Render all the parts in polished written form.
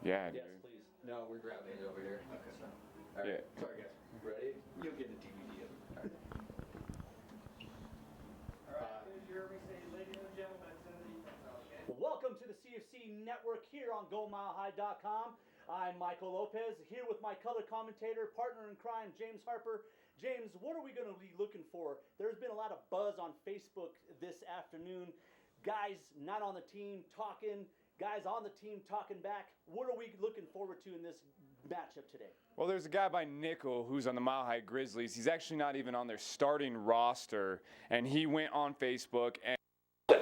Yeah. Yes, please. No, we're grabbing it over here. Okay. So, all right. Yeah. Sorry, guys. Ready? You'll get a DVD of it. All right. As you heard me say, ladies and gentlemen, it's in the defense. Okay. Welcome to the CFC Network here on GoMileHigh.com. I'm Michael Lopez, here with my color commentator, partner in crime, James Harper. James, what are we going to be looking for? There's been a lot of buzz on Facebook this afternoon. Guys not on the team talking, guys on the team talking back. What are we looking forward to in this matchup today? Well, there's a guy by Nickel who's on the Mile High Grizzlies. He's actually not even on their starting roster, and he went on Facebook and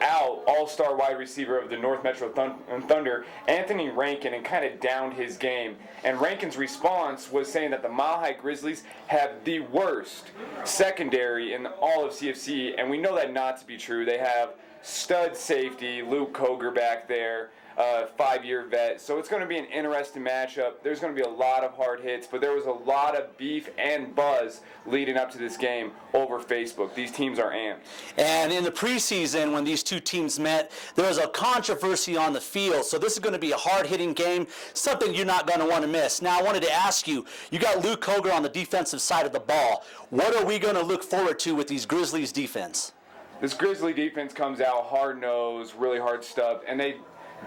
out all-star wide receiver of the North Metro Thunder, Anthony Rankin, and kind of downed his game. And Rankin's response was saying that the Mile High Grizzlies have the worst secondary in all of CFC, and we know that not to be true. They have stud safety Luke Koger back there, 5-year vet. So it's going to be an interesting matchup. There's going to be a lot of hard hits, but there was a lot of beef and buzz leading up to this game over Facebook. These teams are amped. And in the preseason, when these two teams met, there was a controversy on the field. So this is going to be a hard-hitting game, something you're not going to want to miss. Now, I wanted to ask you, you got Luke Koger on the defensive side of the ball. What are we going to look forward to with these Grizzlies defense? This Grizzly defense comes out hard-nosed, really hard stuff, and they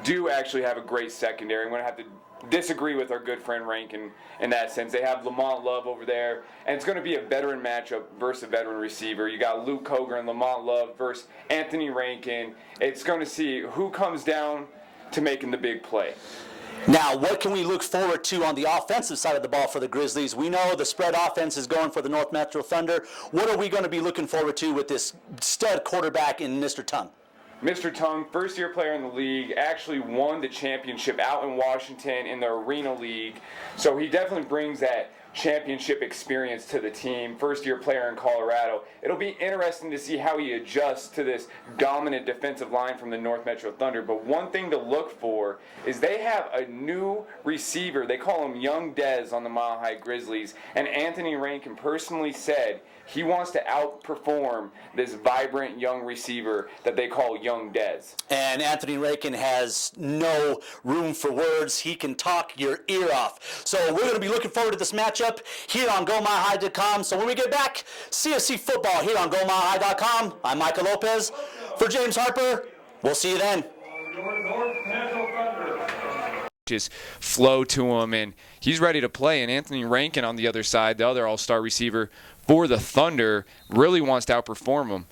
do actually have a great secondary. I'm going to have to disagree with our good friend Rankin in that sense. They have Lamont Love over there, and it's going to be a veteran matchup versus a veteran receiver. You got Luke Koger and Lamont Love versus Anthony Rankin. It's going to see who comes down to making the big play. Now, what can we look forward to on the offensive side of the ball for the Grizzlies? We know the spread offense is going for the North Metro Thunder. What are we going to be looking forward to with this stud quarterback in Mr. Tongue? Mr. Tongue, first-year player in the league, actually won the championship out in Washington in the Arena League. So he definitely brings that championship experience to the team, first-year player in Colorado. It'll be interesting to see how he adjusts to this dominant defensive line from the North Metro Thunder. But one thing to look for is they have a new receiver. They call him Young Dez on the Mile High Grizzlies. And Anthony Rankin personally said he wants to outperform this vibrant young receiver that they call Young Dez. And Anthony Rankin has no room for words. He can talk your ear off. So we're going to be looking forward to this matchup here on GoMileHigh.com. So when we get back, CFC football here on GoMileHigh.com. I'm Michael Lopez. For James Harper, we'll see you then. Just flow to him, and he's ready to play. And Anthony Rankin on the other side, the other all-star receiver for the Thunder, really wants to outperform him.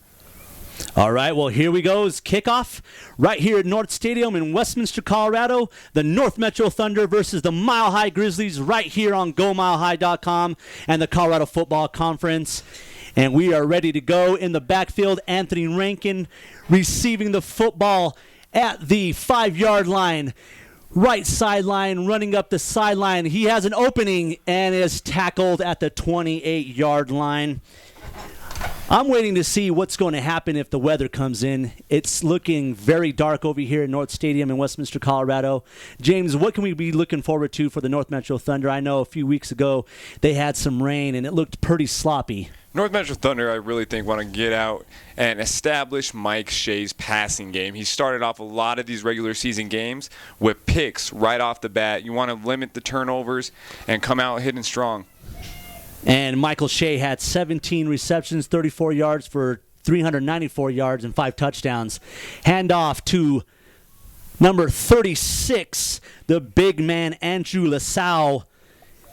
All right, well, here we go. It's kickoff right here at North Stadium in Westminster, Colorado. The North Metro Thunder versus the Mile High Grizzlies right here on GoMileHigh.com and the Colorado Football Conference. And we are ready to go in the backfield. Anthony Rankin receiving the football at the 5-yard line. Right sideline, running up the sideline. He has an opening and is tackled at the 28-yard line. I'm waiting to see what's going to happen if the weather comes in. It's looking very dark over here at North Stadium in Westminster, Colorado. James, what can we be looking forward to for the North Metro Thunder? I know a few weeks ago they had some rain and it looked pretty sloppy. North Metro Thunder, I really think, want to get out and establish Mike Shea's passing game. He started off a lot of these regular season games with picks right off the bat. You want to limit the turnovers and come out hitting strong. And Michael Shea had 17 receptions, 34 yards for 394 yards and 5 touchdowns. Handoff to number 36, the big man Andrew LaSalle,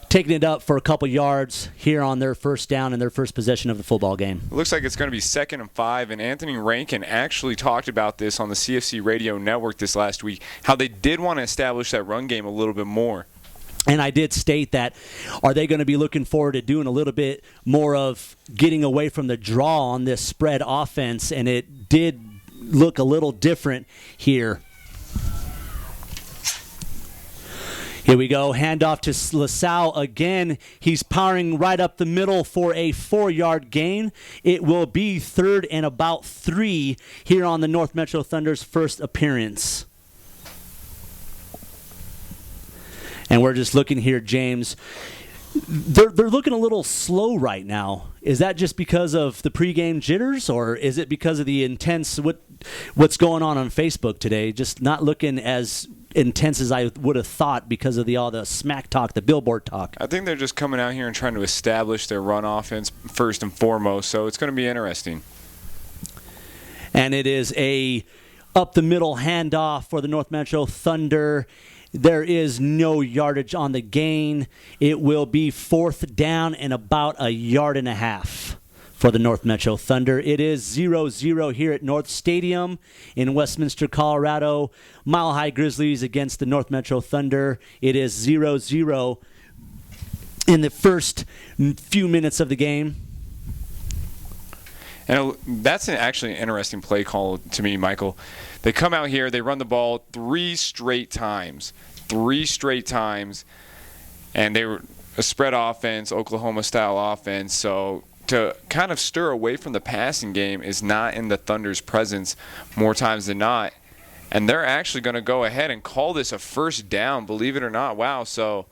taking it up for a couple yards here on their first down and their first possession of the football game. It looks like it's going to be 2nd and 5, and Anthony Rankin actually talked about this on the CFC Radio Network this last week, how they did want to establish that run game a little bit more. And I did state that, are they going to be looking forward to doing a little bit more of getting away from the draw on this spread offense, and it did look a little different here. Here we go, handoff to LaSalle again. He's powering right up the middle for a 4-yard gain. It will be 3rd and about 3 here on the North Metro Thunder's first appearance. And we're just looking here, James. They're looking a little slow right now. Is that just because of the pregame jitters, or is it because of the intense what's going on Facebook today? Just not looking as intense as I would have thought because of all the smack talk, the billboard talk. I think they're just coming out here and trying to establish their run offense first and foremost, so it's going to be interesting. And it is a up the middle handoff for the North Metro Thunder. There is no yardage on the gain. It will be 4th down and about 1.5 yards for the North Metro Thunder. It is 0-0 here at North Stadium in Westminster, Colorado. Mile High Grizzlies against the North Metro Thunder. It is 0-0 in the first few minutes of the game. And that's actually an interesting play call to me, Michael. They come out here, they run the ball 3 straight times, and they were a spread offense, Oklahoma-style offense. So to kind of stir away from the passing game is not in the Thunder's presence more times than not. And they're actually going to go ahead and call this a first down, believe it or not. Wow, so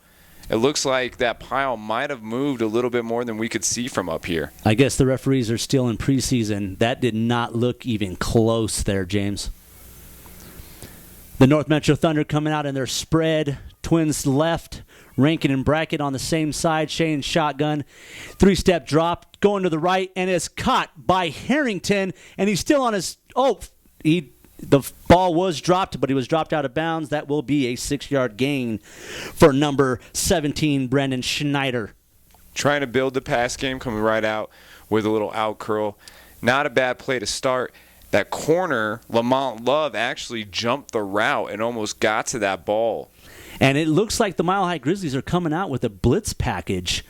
it looks like that pile might have moved a little bit more than we could see from up here. I guess the referees are still in preseason. That did not look even close there, James. The North Metro Thunder coming out in their spread. Twins left. Rankin and Brackett on the same side. Shane shotgun. 3-step drop. Going to the right. And is caught by Harrington. And he's still on his... The ball was dropped, but he was dropped out of bounds. That will be a 6-yard gain for number 17, Brendan Schneider. Trying to build the pass game, coming right out with a little out curl. Not a bad play to start. That corner, Lamont Love actually jumped the route and almost got to that ball. And it looks like the Mile High Grizzlies are coming out with a blitz package,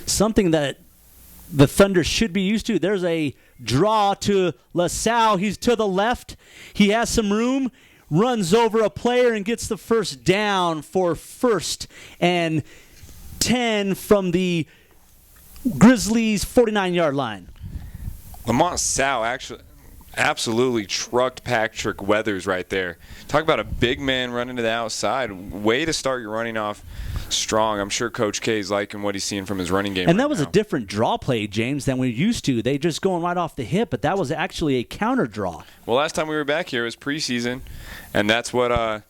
something that the Thunder should be used to. There's a draw to LaSalle. He's to the left. He has some room, runs over a player and gets the first down for 1st and 10 from the Grizzlies' 49-yard line. Lamont Sal actually absolutely trucked Patrick Weathers right there. Talk about a big man running to the outside. Way to start your running off strong. I'm sure Coach K is liking what he's seeing from his running game. And that right was now. a different draw play, James, than we're used to. They just going right off the hip, but that was actually a counter draw. Well, last time we were back here was preseason, and that's what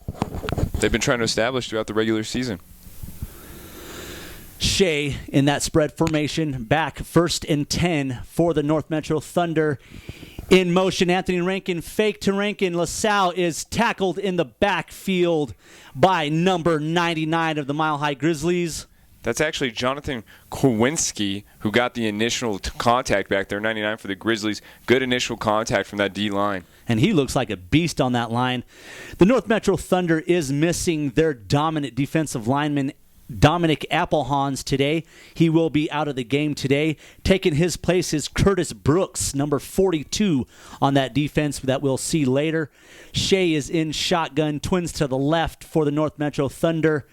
they've been trying to establish throughout the regular season. Shea in that spread formation, back 1st and 10 for the North Metro Thunder. In motion, Anthony Rankin, fake to Rankin. LaSalle is tackled in the backfield by number 99 of the Mile High Grizzlies. That's actually Jonathan Kowinski who got the initial contact back there, 99 for the Grizzlies. Good initial contact from that D-line. And he looks like a beast on that line. The North Metro Thunder is missing their dominant defensive lineman, Dominic Applehans, today. He will be out of the game today. Taking his place is Curtis Brooks, number 42 on that defense that we'll see later. Shea is in shotgun, Twins to the left for the North Metro Thunder.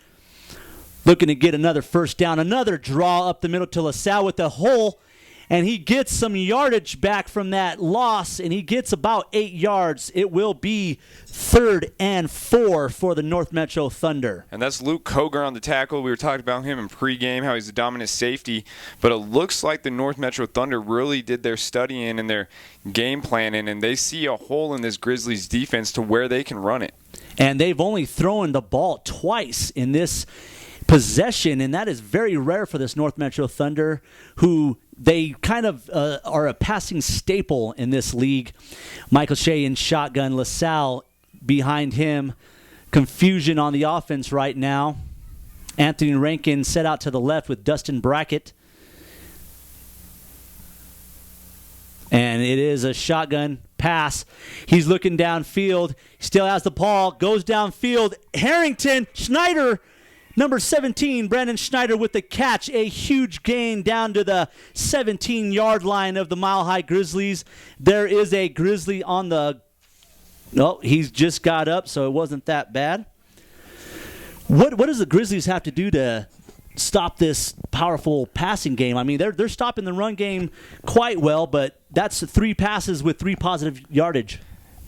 Looking to get another first down. Another draw up the middle to LaSalle with a hole. And he gets some yardage back from that loss, and he gets about 8 yards. It will be 3rd and 4 for the North Metro Thunder. And that's Luke Koger on the tackle. We were talking about him in pregame, how he's a dominant safety. But it looks like the North Metro Thunder really did their studying and their game planning, and they see a hole in this Grizzlies defense to where they can run it. And they've only thrown the ball twice in this possession, and that is very rare for this North Metro Thunder, who they kind of are a passing staple in this league. Michael Shea in shotgun, LaSalle behind him. Confusion on the offense right now. Anthony Rankin set out to the left with Dustin Brackett. And it is a shotgun pass. He's looking downfield. Still has the ball. Goes downfield. Harrington, Schneider, number 17, Brandon Schneider with the catch. A huge gain down to the 17-yard line of the Mile High Grizzlies. There is a Grizzly on the... No, he's just got up, so it wasn't that bad. What does the Grizzlies have to do to stop this powerful passing game? I mean, they're stopping the run game quite well, but that's 3 passes with 3 positive yardage.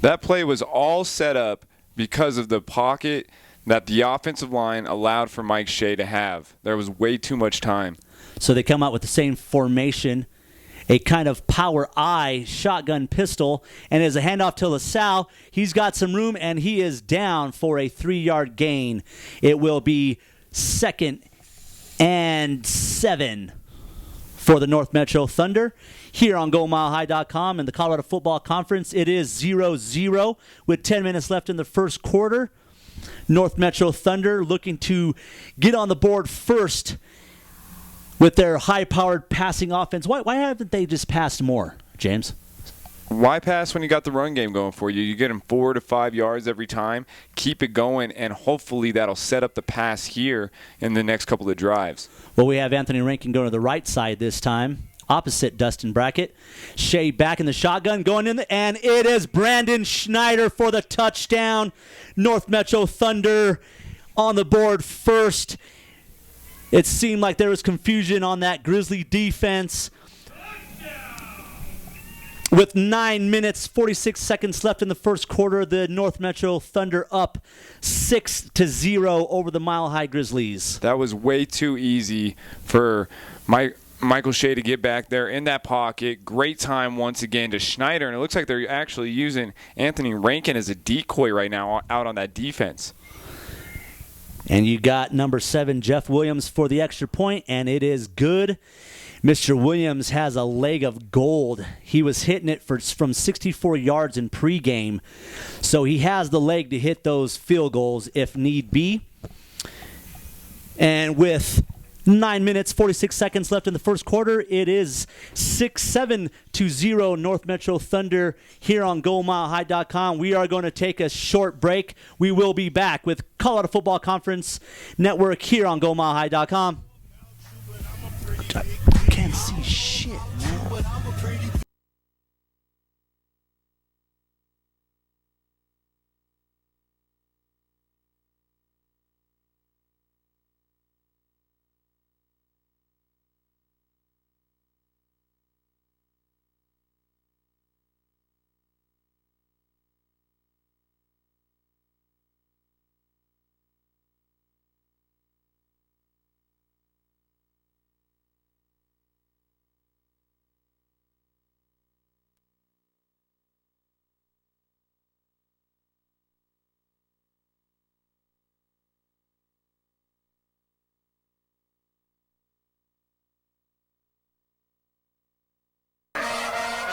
That play was all set up because of the pocket that the offensive line allowed for Mike Shea to have. There was way too much time. So they come out with the same formation. a kind of power I shotgun pistol, and as a handoff to LaSalle, he's got some room, and he is down for a 3-yard gain. It will be 2nd and 7 for the North Metro Thunder. Here on GoMileHigh.com and the Colorado Football Conference, it is 0-0 with 10 minutes left in the first quarter. North Metro Thunder looking to get on the board first with their high-powered passing offense. Why haven't they just passed more, James? Why pass when you got the run game going for you? You get them 4 to 5 yards every time. Keep it going, and hopefully that'll set up the pass here in the next couple of drives. Well, we have Anthony Rankin going to the right side this time, opposite Dustin Brackett. Shea back in the shotgun, going in, and it is Brandon Schneider for the touchdown. North Metro Thunder on the board first. It seemed like there was confusion on that Grizzly defense. With 9 minutes, 46 seconds left in the first quarter, the North Metro Thunder up 6-0 over the Mile High Grizzlies. That was way too easy for Michael Shea to get back there in that pocket. Great time once again to Schneider, and it looks like they're actually using Anthony Rankin as a decoy right now out on that defense. And you got number 7, Jeff Williams, for the extra point, and it is good. Mr. Williams has a leg of gold. He was hitting it from 64 yards in pregame, so he has the leg to hit those field goals if need be. And with 9 minutes, 46 seconds left in the first quarter, it is 6-7 North Metro Thunder here on GoMileHigh.com. We are going to take a short break. We will be back with Colorado Football Conference Network here on GoMileHigh.com. I can't see shit, man.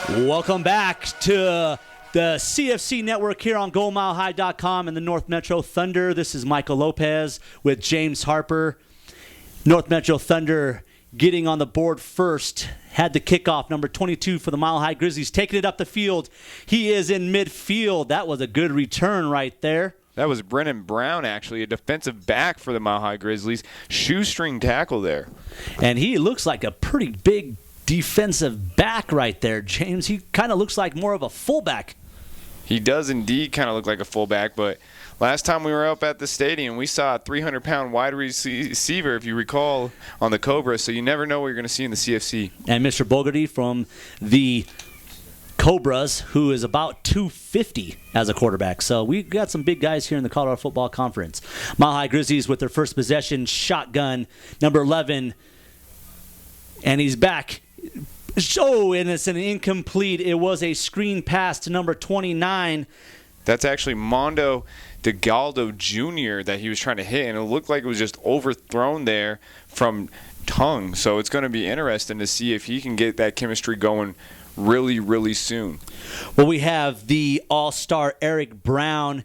Welcome back to the CFC Network here on GoMileHigh.com and the North Metro Thunder. This is Michael Lopez with James Harper. North Metro Thunder getting on the board first. Had the kickoff, number 22 for the Mile High Grizzlies, taking it up the field. He is in midfield. That was a good return right there. That was Brennan Brown, actually, a defensive back for the Mile High Grizzlies. Shoestring tackle there. And he looks like a pretty big defensive back right there, James. He kind of looks like more of a fullback. He does indeed kind of look like a fullback, but last time we were up at the stadium, we saw a 300-pound wide receiver, if you recall, on the Cobra, so you never know what you're going to see in the CFC. And Mr. Bogarty from the Cobras, who is about 250 as a quarterback. So we got some big guys here in the Colorado Football Conference. Mile High Grizzlies with their first possession, shotgun, number 11, and he's back. Oh, and it's an incomplete. It was a screen pass to number 29. That's actually Mondo DeGaldo Jr. that he was trying to hit, and it looked like it was just overthrown there from Tongue. So it's going to be interesting to see if he can get that chemistry going really, really soon. Well, we have the all-star Eric Brown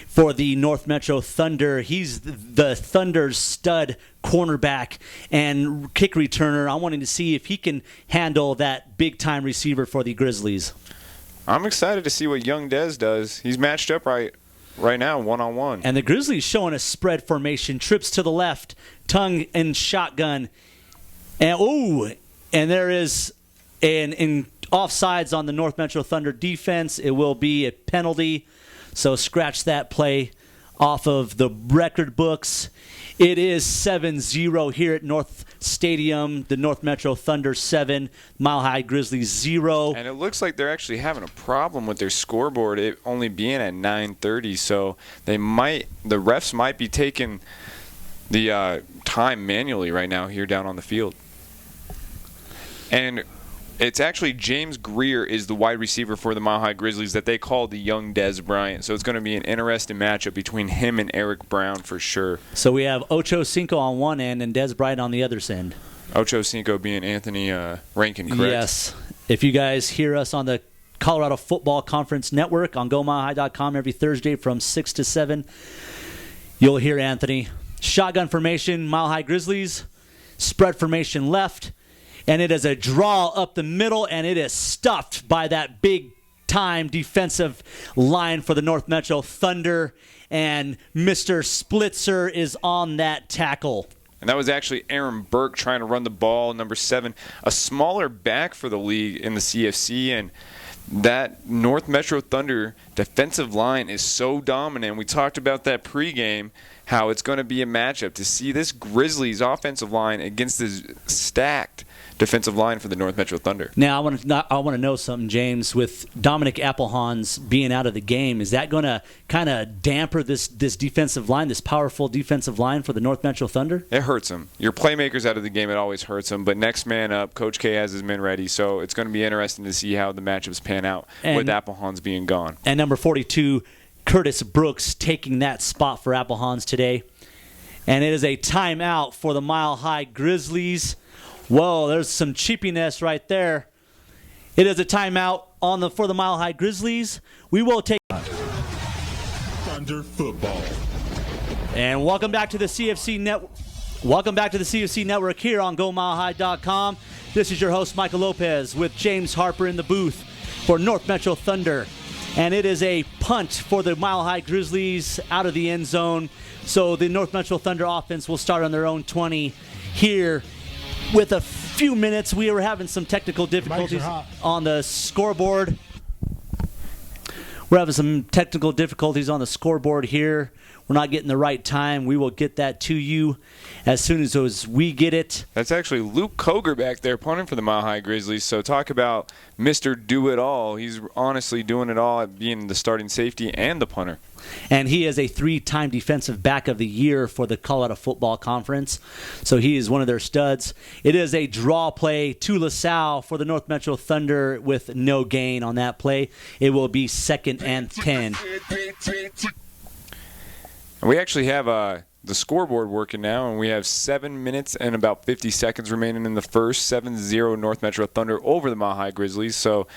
for the North Metro Thunder. He's the Thunder's stud cornerback and kick returner. I'm wanting to see if he can handle that big-time receiver for the Grizzlies. I'm excited to see what young Dez does. He's matched up right now, one-on-one. And the Grizzlies showing a spread formation, trips to the left, Tongue in shotgun. And there is an offsides on the North Metro Thunder defense. It will be a penalty. So scratch that play off of the record books. It is 7-0 here at North Stadium. The North Metro Thunder 7, Mile High Grizzlies 0. And it looks like they're actually having a problem with their scoreboard, it only being at 9:30. So the refs might be taking the time manually right now here down on the field. And It's actually James Greer is the wide receiver for the Mile High Grizzlies that they call the young Des Bryant. So it's going to be an interesting matchup between him and Eric Brown for sure. So we have Ocho Cinco on one end and Des Bryant on the other end. Ocho Cinco being Anthony Rankin, correct? Yes. If you guys hear us on the Colorado Football Conference Network on GoMileHigh.com every Thursday from 6 to 7, you'll hear Anthony. Shotgun formation, Mile High Grizzlies. Spread formation left. And it is a draw up the middle, and it is stuffed by that big-time defensive line for the North Metro Thunder. And Mr. Splitzer is on that tackle. And that was actually Aaron Burke trying to run the ball, number 7, a smaller back for the league in the CFC. And that North Metro Thunder defensive line is so dominant. We talked about that pregame, how it's going to be a matchup to see this Grizzlies offensive line against this stacked defensive line for the North Metro Thunder. Now, I want to know something, James. With Dominic Applehans being out of the game, is that going to kind of damper this defensive line, this powerful defensive line for the North Metro Thunder? It hurts them. Your playmakers out of the game, it always hurts them. But next man up, Coach K has his men ready. So it's going to be interesting to see how the matchups pan out with Applehans being gone. And number 42, Curtis Brooks, taking that spot for Applehans today. And it is a timeout for the Mile High Grizzlies. Whoa, there's some cheapiness right there. It is a timeout for the Mile High Grizzlies. We will take Thunder football. And welcome back to the CFC Network. Welcome back to the CFC Network here on GoMileHigh.com. This is your host Michael Lopez with James Harper in the booth for North Metro Thunder. And it is a punt for the Mile High Grizzlies out of the end zone. So the North Metro Thunder offense will start on their own 20 here. With a few minutes, we were having some technical difficulties on the scoreboard. We're having some technical difficulties on the scoreboard here. We're not getting the right time. We will get that to you as soon as we get it. That's actually Luke Koger back there punting for the Mile High Grizzlies. So talk about Mr. Do-It-All. He's honestly doing it all at being the starting safety and the punter. And he is a 3-time defensive back of the year for the Colorado Football Conference. So he is one of their studs. It is a draw play to LaSalle for the North Metro Thunder with no gain on that play. It will be 2nd and 10. And we actually have the scoreboard working now, and we have 7 minutes and about 50 seconds remaining in the first. 7-0 North Metro Thunder over the Mile High Grizzlies. So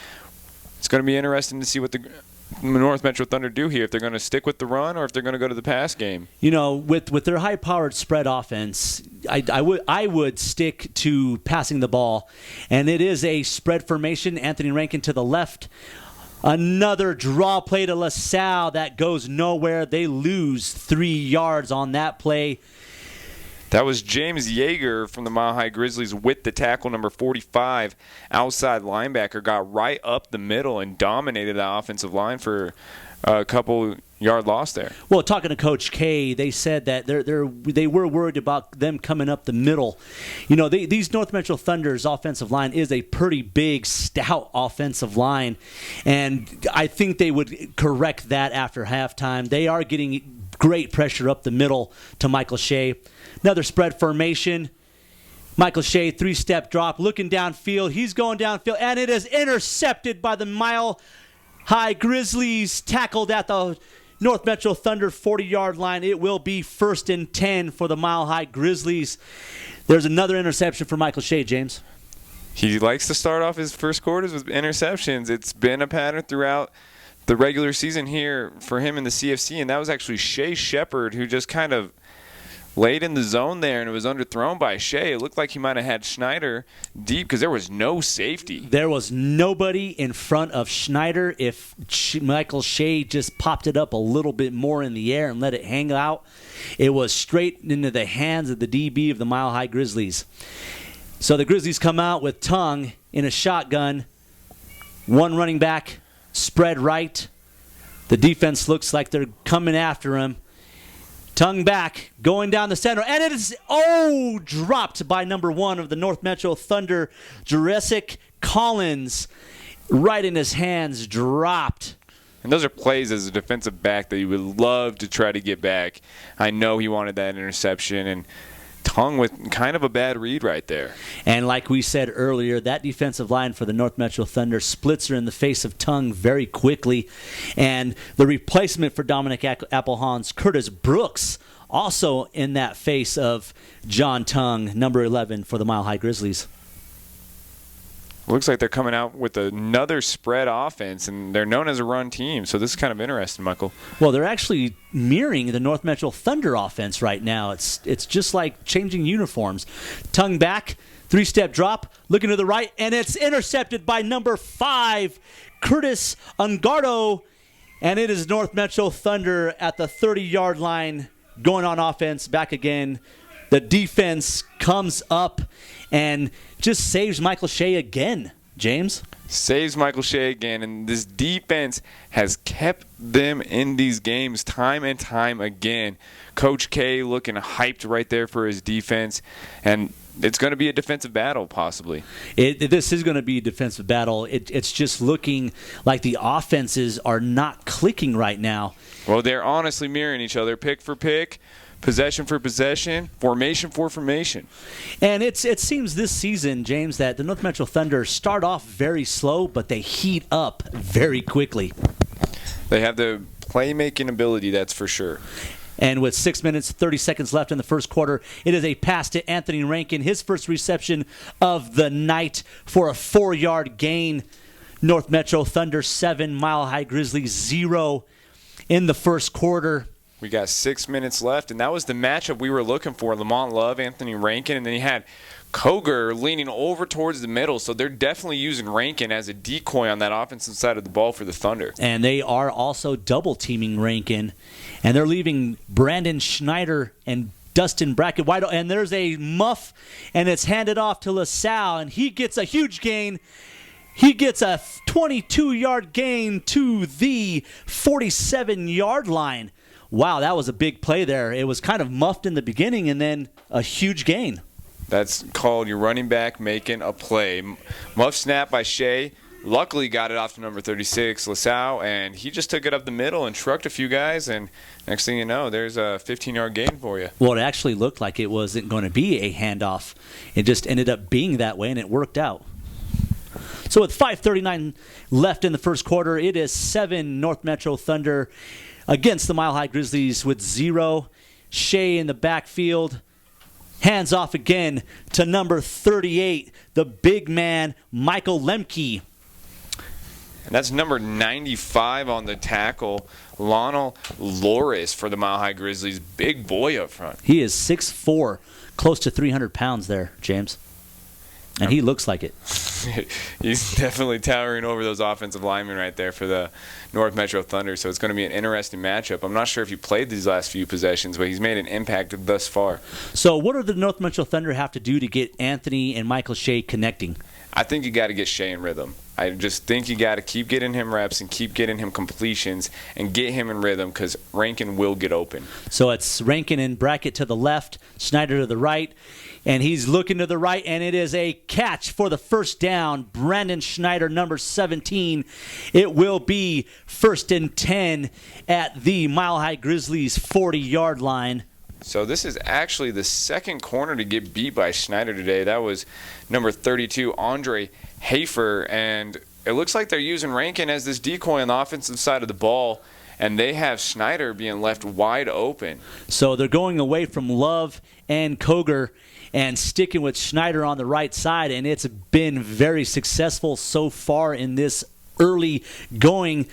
it's going to be interesting to see what the North Metro Thunder do here, if they're going to stick with the run or if they're going to go to the pass game. You know, with their high-powered spread offense, I would stick to passing the ball. And it is a spread formation. Anthony Rankin to the left. Another draw play to LaSalle that goes nowhere. They lose 3 yards on that play. That was James Yeager from the Mile High Grizzlies with the tackle, number 45. Outside linebacker got right up the middle and dominated the offensive line for a couple yard loss there. Well, talking to Coach K, they said that they were worried about them coming up the middle. You know, these North Metro Thunder's offensive line is a pretty big, stout offensive line, and I think they would correct that after halftime. They are getting great pressure up the middle to Michael Shea. Another spread formation. Michael Shea, 3-step drop, looking downfield. He's going downfield, and it is intercepted by the Mile High Grizzlies, tackled at the North Metro Thunder 40-yard line. It will be 1st and 10 for the Mile High Grizzlies. There's another interception for Michael Shea, James. He likes to start off his first quarters with interceptions. It's been a pattern throughout the regular season here for him in the CFC, and that was actually Shea Shepard who just kind of laid in the zone there, and it was underthrown by Shea. It looked like he might have had Schneider deep because there was no safety. There was nobody in front of Schneider. If Michael Shea just popped it up a little bit more in the air and let it hang out, it was straight into the hands of the DB of the Mile High Grizzlies. So the Grizzlies come out with Tongue in a shotgun. One running back, spread right. The defense looks like they're coming after him. Tongue back, going down the center, and it is, dropped by number 1 of the North Metro Thunder, Jurassic Collins. Right in his hands, dropped. And those are plays as a defensive back that you would love to try to get back. I know he wanted that interception, and Tongue with kind of a bad read right there. And like we said earlier, that defensive line for the North Metro Thunder splits her in the face of Tongue very quickly. And the replacement for Dominic Applehawn's Curtis Brooks also in that face of John Tongue, number 11 for the Mile High Grizzlies. Looks like they're coming out with another spread offense, and they're known as a run team. So this is kind of interesting, Michael. Well, they're actually mirroring the North Metro Thunder offense right now. It's just like changing uniforms. Tongue back, three-step drop, looking to the right, and it's intercepted by number 5, Curtis Ungardo. And it is North Metro Thunder at the 30-yard line going on offense, back again. The defense comes up and just saves Michael Shea again, James. Saves Michael Shea again, and this defense has kept them in these games time and time again. Coach K looking hyped right there for his defense, and it's going to be a defensive battle possibly. This is going to be a defensive battle. It's just looking like the offenses are not clicking right now. Well, they're honestly mirroring each other, pick for pick. Possession for possession, formation for formation. And it seems this season, James, that the North Metro Thunder start off very slow, but they heat up very quickly. They have the playmaking ability, that's for sure. And with 6 minutes, 30 seconds left in the first quarter, it is a pass to Anthony Rankin, his first reception of the night for a 4-yard gain. North Metro Thunder 7, Mile High Grizzlies 0 in the first quarter. We got 6 minutes left, and that was the matchup we were looking for. Lamont Love, Anthony Rankin, and then you had Koger leaning over towards the middle, so they're definitely using Rankin as a decoy on that offensive side of the ball for the Thunder. And they are also double-teaming Rankin, and they're leaving Brandon Schneider and Dustin Brackett wide open. And there's a muff, and it's handed off to LaSalle, and he gets a huge gain. He gets a 22-yard gain to the 47-yard line. Wow, that was a big play there. It was kind of muffed in the beginning and then a huge gain. That's called your running back making a play. Muff snap by Shea. Luckily got it off to number 36, LaSalle, and he just took it up the middle and trucked a few guys, and next thing you know, there's a 15-yard gain for you. Well, it actually looked like it wasn't going to be a handoff. It just ended up being that way, and it worked out. So with 5:39 left in the first quarter, it is 7 North Metro Thunder against the Mile High Grizzlies with 0. Shea in the backfield. Hands off again to number 38, the big man, Michael Lemke. And that's number 95 on the tackle, Lionel Loris for the Mile High Grizzlies. Big boy up front. He is 6'4", close to 300 pounds there, James. And he looks like it. He's definitely towering over those offensive linemen right there for the North Metro Thunder, so it's going to be an interesting matchup. I'm not sure if he played these last few possessions, but he's made an impact thus far. So what do the North Metro Thunder have to do to get Anthony and Michael Shea connecting? I think you got to get Shea in rhythm. I just think you got to keep getting him reps and keep getting him completions and get him in rhythm because Rankin will get open. So it's Rankin and Brackett to the left, Schneider to the right. And he's looking to the right, and it is a catch for the first down. Brandon Schneider, number 17. It will be 1st and 10 at the Mile High Grizzlies 40-yard line. So this is actually the second corner to get beat by Schneider today. That was number 32, Andre Hafer. And it looks like they're using Rankin as this decoy on the offensive side of the ball. And they have Schneider being left wide open. So they're going away from Love and Koger and sticking with Schneider on the right side, and it's been very successful so far in this early going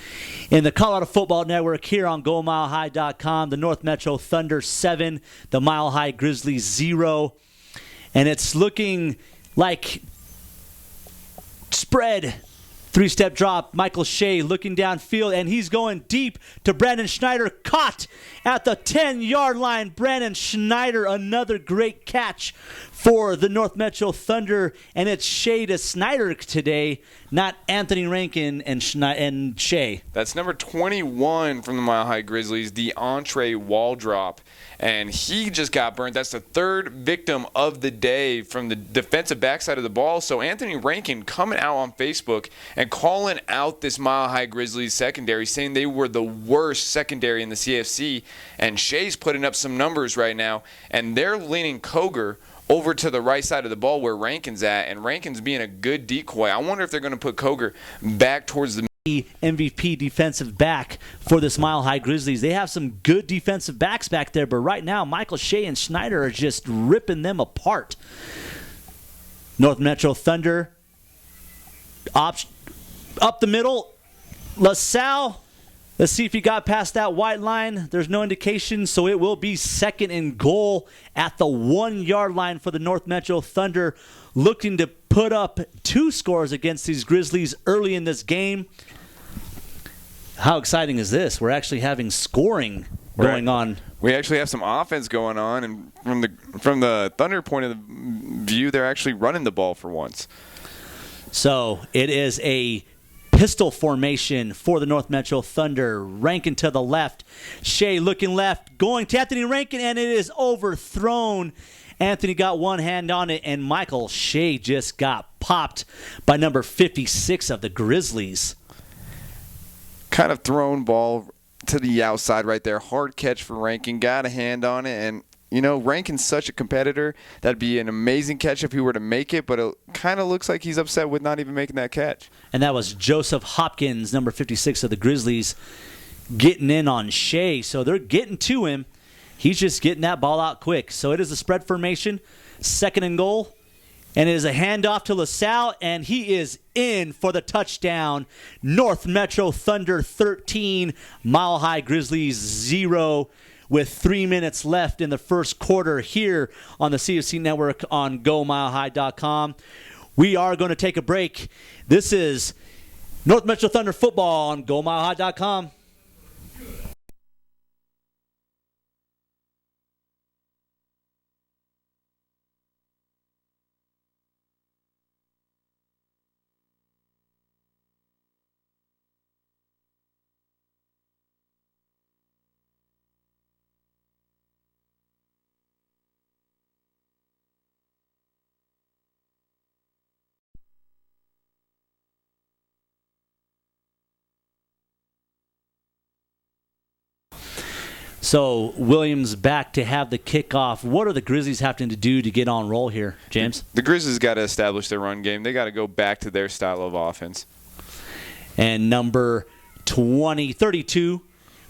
in the Colorado Football Network here on GoMileHigh.com. The North Metro Thunder 7, the Mile High Grizzlies 0, and it's looking like spread. 3-step drop, Michael Shea looking downfield, and he's going deep to Brandon Schneider, caught at the 10-yard line. Brandon Schneider, another great catch for the North Metro Thunder, and it's Shea to Schneider today, not Anthony Rankin and Shea. That's number 21 from the Mile High Grizzlies, the entree wall drop. And he just got burned. That's the third victim of the day from the defensive backside of the ball. So Anthony Rankin coming out on Facebook and and calling out this Mile High Grizzlies secondary, saying they were the worst secondary in the CFC. And Shea's putting up some numbers right now, and they're leaning Koger over to the right side of the ball where Rankin's at, and Rankin's being a good decoy. I wonder if they're going to put Koger back towards the MVP defensive back for this Mile High Grizzlies. They have some good defensive backs back there, but right now Michael Shea and Schneider are just ripping them apart. North Metro Thunder up the middle. LaSalle, let's see if he got past that white line. There's no indication, so it will be 2nd and goal at the 1-yard line for the North Metro Thunder, looking to put up 2 scores against these Grizzlies early in this game. How exciting is this? We're actually having scoring going on. We actually have some offense going on, and from the Thunder point of view, they're actually running the ball for once. So it is a pistol formation for the North Metro Thunder. Rankin to the left. Shea looking left, going to Anthony Rankin, and it is overthrown. Anthony got one hand on it, and Michael Shea just got popped by number 56 of the Grizzlies. Kind of thrown ball to the outside right there. Hard catch for Rankin. Got a hand on it, and Rankin's such a competitor. That'd be an amazing catch if he were to make it, but it kind of looks like he's upset with not even making that catch. And that was Joseph Hopkins, number 56 of the Grizzlies, getting in on Shea. So they're getting to him. He's just getting that ball out quick. So it is a spread formation, 2nd and goal. And it is a handoff to LaSalle, and he is in for the touchdown. North Metro Thunder 13, Mile High Grizzlies 0, with 3 minutes left in the first quarter here on the CFC Network on GoMileHigh.com. We are going to take a break. This is North Metro Thunder football on GoMileHigh.com. So Williams back to have the kickoff. What are the Grizzlies having to do to get on roll here, James? The Grizzlies got to establish their run game. They got to go back to their style of offense. And number 32,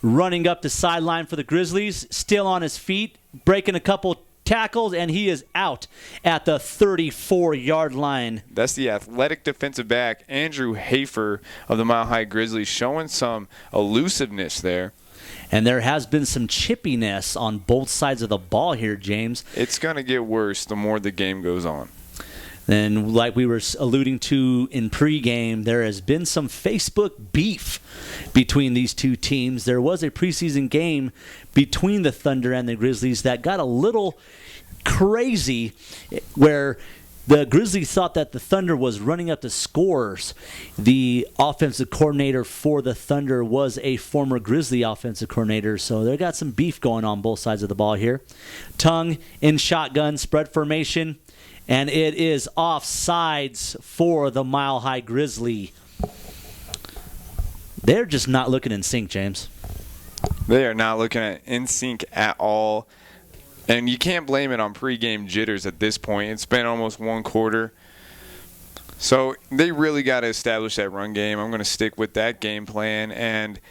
running up the sideline for the Grizzlies, still on his feet, breaking a couple tackles, and he is out at the 34-yard line. That's the athletic defensive back, Andrew Hafer of the Mile High Grizzlies, showing some elusiveness there. And there has been some chippiness on both sides of the ball here, James. It's going to get worse the more the game goes on. And like we were alluding to in pregame, there has been some Facebook beef between these two teams. There was a preseason game between the Thunder and the Grizzlies that got a little crazy, where the Grizzlies thought that the Thunder was running up the scores. The offensive coordinator for the Thunder was a former Grizzly offensive coordinator, so they got some beef going on both sides of the ball here. Tongue in shotgun, spread formation, and it is offsides for the Mile High Grizzly. They're just not looking in sync, James. They are not looking in sync at all. And you can't blame it on pregame jitters at this point. It's been almost one quarter. So they really got to establish that run game. I'm going to stick with that game plan. And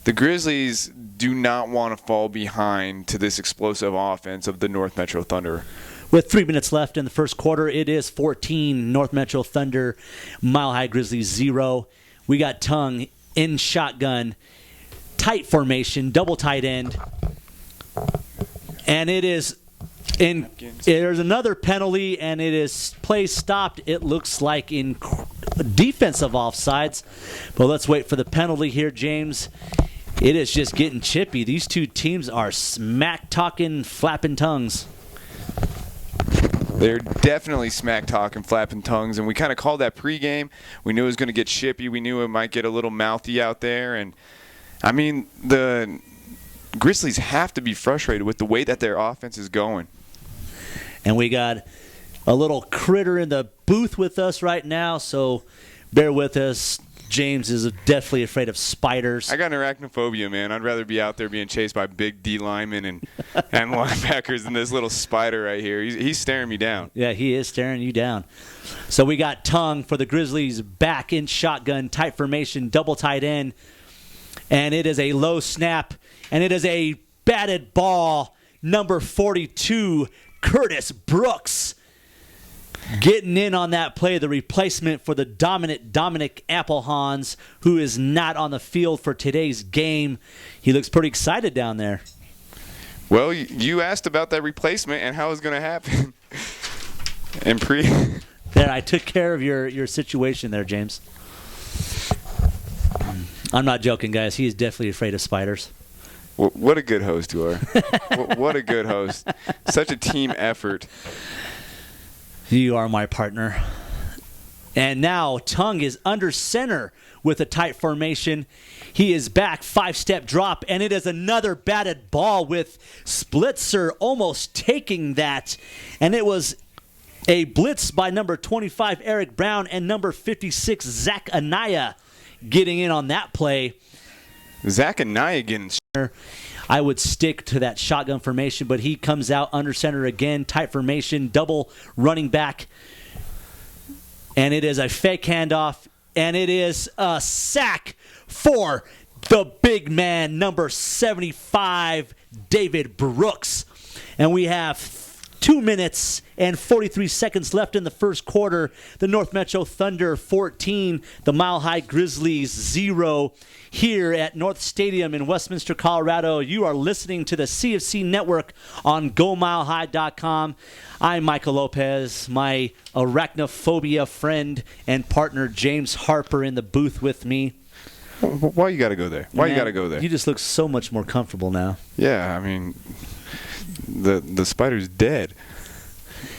the Grizzlies do not want to fall behind to this explosive offense of the North Metro Thunder. With 3 minutes left in the first quarter, it is 14 North Metro Thunder, Mile High Grizzlies 0. We got Tongue in shotgun, tight formation, double tight end. And it is there's another penalty, and it is play stopped, it looks like, in defensive offsides. But let's wait for the penalty here, James. It is just getting chippy. These two teams are smack-talking, flapping tongues. They're definitely smack-talking, flapping tongues, and we kind of called that pregame. We knew it was going to get chippy. We knew it might get a little mouthy out there. And, I mean, the Grizzlies have to be frustrated with the way that their offense is going. And we got a little critter in the booth with us right now, so bear with us. James is definitely afraid of spiders. I got an arachnophobia, man. I'd rather be out there being chased by big D linemen and linebackers than this little spider right here. He's staring me down. Yeah, he is staring you down. So we got Tongue for the Grizzlies back in shotgun, tight formation, double tight end. And it is a low snap, and it is a batted ball. Number 42, Curtis Brooks, getting in on that play, the replacement for the dominant Dominic Applehans, who is not on the field for today's game. He looks pretty excited down there. Well, you asked about that replacement and how it's going to happen. There, I took care of your situation there, James. I'm not joking, guys. He is definitely afraid of spiders. What a good host you are. What a good host. Such a team effort. You are my partner. And now Tongue is under center with a tight formation. He is back, 5-step drop, and it is another batted ball with Splitzer almost taking that. And it was a blitz by number 25, Eric Brown, and number 56, Zach Anaya, getting in on that play. Zach Anaya getting... I would stick to that shotgun formation, but he comes out under center again, tight formation, double running back. And it is a fake handoff, and it is a sack for the big man, number 75, David Brooks. And we have 2 minutes and 43 seconds left in the first quarter. The North Metro Thunder 14, the Mile High Grizzlies 0. Here at North Stadium in Westminster, Colorado. You are listening to the CFC Network on GoMileHigh.com. I'm Michael Lopez, my arachnophobia friend and partner James Harper in the booth with me. Why you got to go there? Why you got to go there? You just look so much more comfortable now. Yeah, I mean, the spider's dead.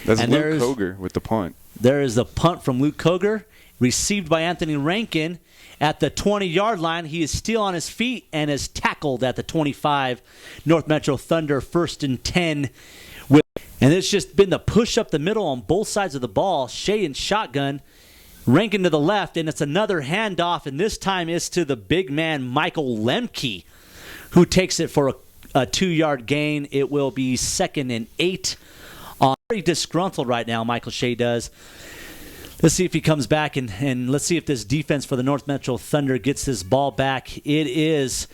That's and Luke Koger with the punt. There is the punt from Luke Koger, received by Anthony Rankin. At the 20-yard line, he is still on his feet and is tackled at the 25. North Metro Thunder 1st and 10. And it's just been the push up the middle on both sides of the ball. Shea in shotgun, Rankin to the left, and it's another handoff, and this time it's to the big man Michael Lemke, who takes it for a 2-yard gain. It will be 2nd and 8. Very disgruntled right now, Michael Shea does. Let's see if he comes back, and let's see if this defense for the North Metro Thunder gets this ball back. It is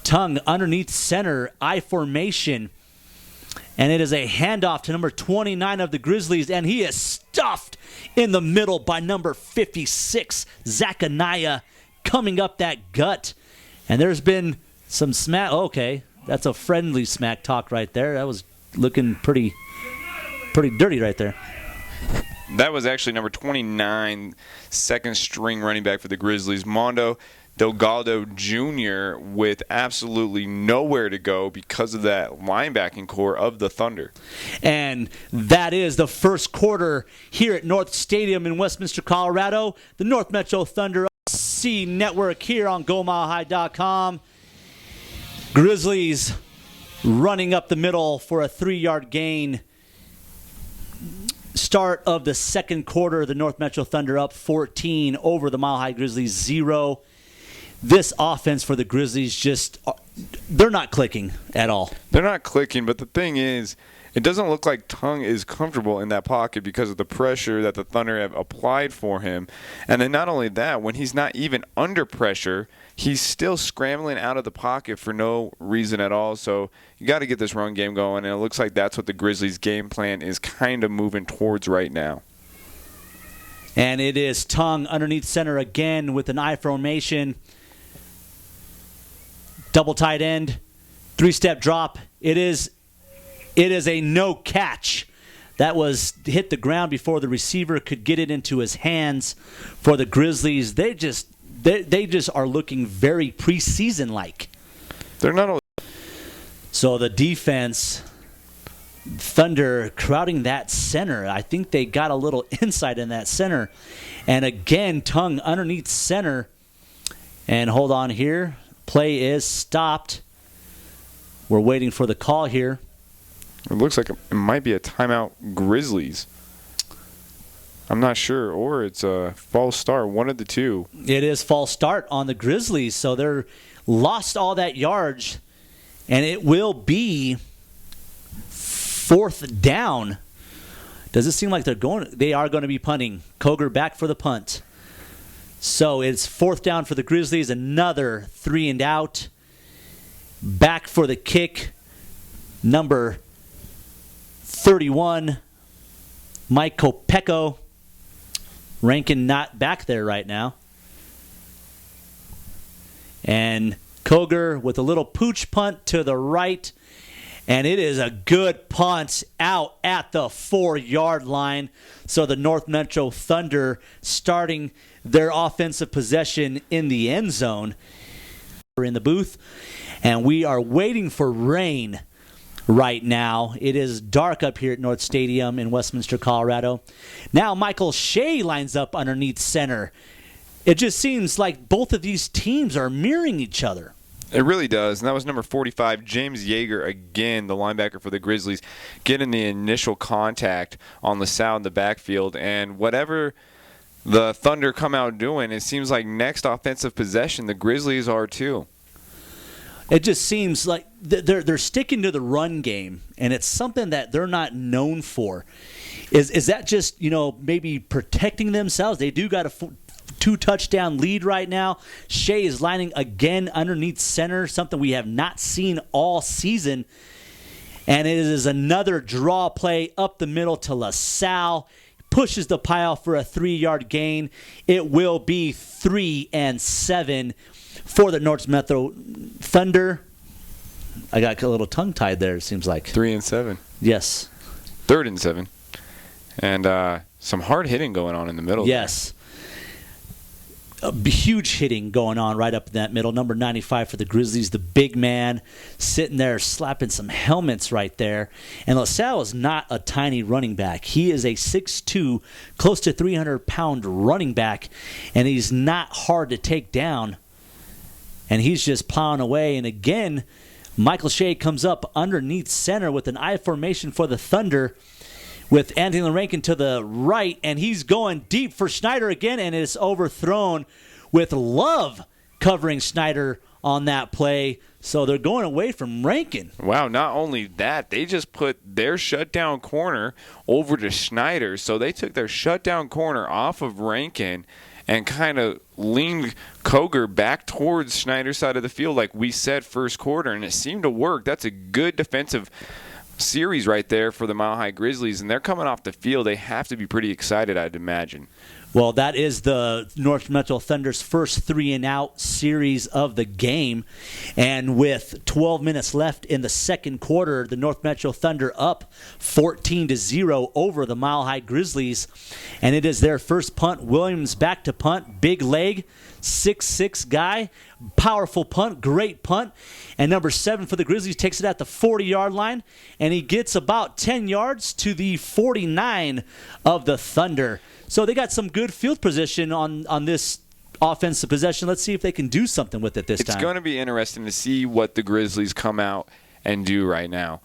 Tongue underneath center, I formation, and it is a handoff to number 29 of the Grizzlies, and he is stuffed in the middle by number 56, Zach Anaya, coming up that gut. And there's been some smack. Okay, that's a friendly smack talk right there. That was looking pretty dirty right there. That was actually number 29, second-string running back for the Grizzlies, Mondo Delgado Jr., with absolutely nowhere to go because of that linebacking core of the Thunder. And that is the first quarter here at North Stadium in Westminster, Colorado. The North Metro Thunder C Network here on GoMileHigh.com. Grizzlies running up the middle for a 3-yard gain. Start of the second quarter, the North Metro Thunder up 14 over the Mile High Grizzlies 0. This offense for the Grizzlies they're not clicking at all. They're not clicking, but the thing is, it doesn't look like Tongue is comfortable in that pocket because of the pressure that the Thunder have applied for him. And then not only that, when he's not even under pressure, he's still scrambling out of the pocket for no reason at all. So you got to get this run game going, and it looks like that's what the Grizzlies' game plan is kind of moving towards right now. And it is Tongue underneath center again with an I formation. Double tight end, 3-step drop. It is a no catch. That was hit the ground before the receiver could get it into his hands for the Grizzlies. They just are looking very preseason like. They're not only. So the defense, Thunder crowding that center. I think they got a little insight in that center. And again, Tongue underneath center. And hold on here. Play is stopped. We're waiting for the call here. It looks like it might be a timeout Grizzlies. I'm not sure, or it's a false start, one of the two. It is false start on the Grizzlies, so they're lost all that yards, and it will be 4th down. Does it seem like they are going to be punting? Koger back for the punt. So it's 4th down for the Grizzlies, another 3 and out. Back for the kick, number 31, Mike Kopecko. Rankin not back there right now. And Koger with a little pooch punt to the right. And it is a good punt out at the 4-yard line. So the North Metro Thunder starting their offensive possession in the end zone. We're in the booth. And we are waiting for rain right now. It is dark up here at North Stadium in Westminster, Colorado. Now Michael Shea lines up underneath center. It just seems like both of these teams are mirroring each other. It really does, and that was number 45, James Yeager, again, the linebacker for the Grizzlies, getting the initial contact on LaSalle in the backfield, and whatever the Thunder come out doing, it seems like next offensive possession, the Grizzlies are too. It just seems like they're sticking to the run game, and it's something that they're not known for. Is that just, maybe protecting themselves? They do got a 2-touchdown lead right now. Shea is lining again underneath center, something we have not seen all season. And it is another draw play up the middle to LaSalle. Pushes the pile for a 3-yard gain. It will be 3 and 7 for the North Metro Thunder. I got a little tongue-tied there, it seems like. 3 and 7. Yes. 3rd and 7. And some hard hitting going on in the middle. Yes. A huge hitting going on right up in that middle. Number 95 for the Grizzlies, the big man, sitting there slapping some helmets right there. And LaSalle is not a tiny running back. He is a 6'2", close to 300-pound running back, and he's not hard to take down. And he's just plowing away. And again, Michael Shea comes up underneath center with an I formation for the Thunder with Anthony Rankin to the right. And he's going deep for Schneider again, and it's overthrown with Love covering Schneider on that play. So they're going away from Rankin. Wow, not only that, they just put their shutdown corner over to Schneider. So they took their shutdown corner off of Rankin and kind of leaned Koger back towards Schneider's side of the field like we said first quarter, and it seemed to work. That's a good defensive series right there for the Mile High Grizzlies, and they're coming off the field. They have to be pretty excited, I'd imagine. Well, that is the North Metro Thunder's first 3-and-out series of the game. And with 12 minutes left in the second quarter, the North Metro Thunder up 14-0 over the Mile High Grizzlies. And it is their first punt. Williams back to punt. Big leg, 6'6" guy. Powerful punt, great punt. And number 7 for the Grizzlies takes it at the 40-yard line. And he gets about 10 yards to the 49 of the Thunder. So they got some good field position on this offensive possession. Let's see if they can do something with it this time. It's going to be interesting to see what the Grizzlies come out and do right now.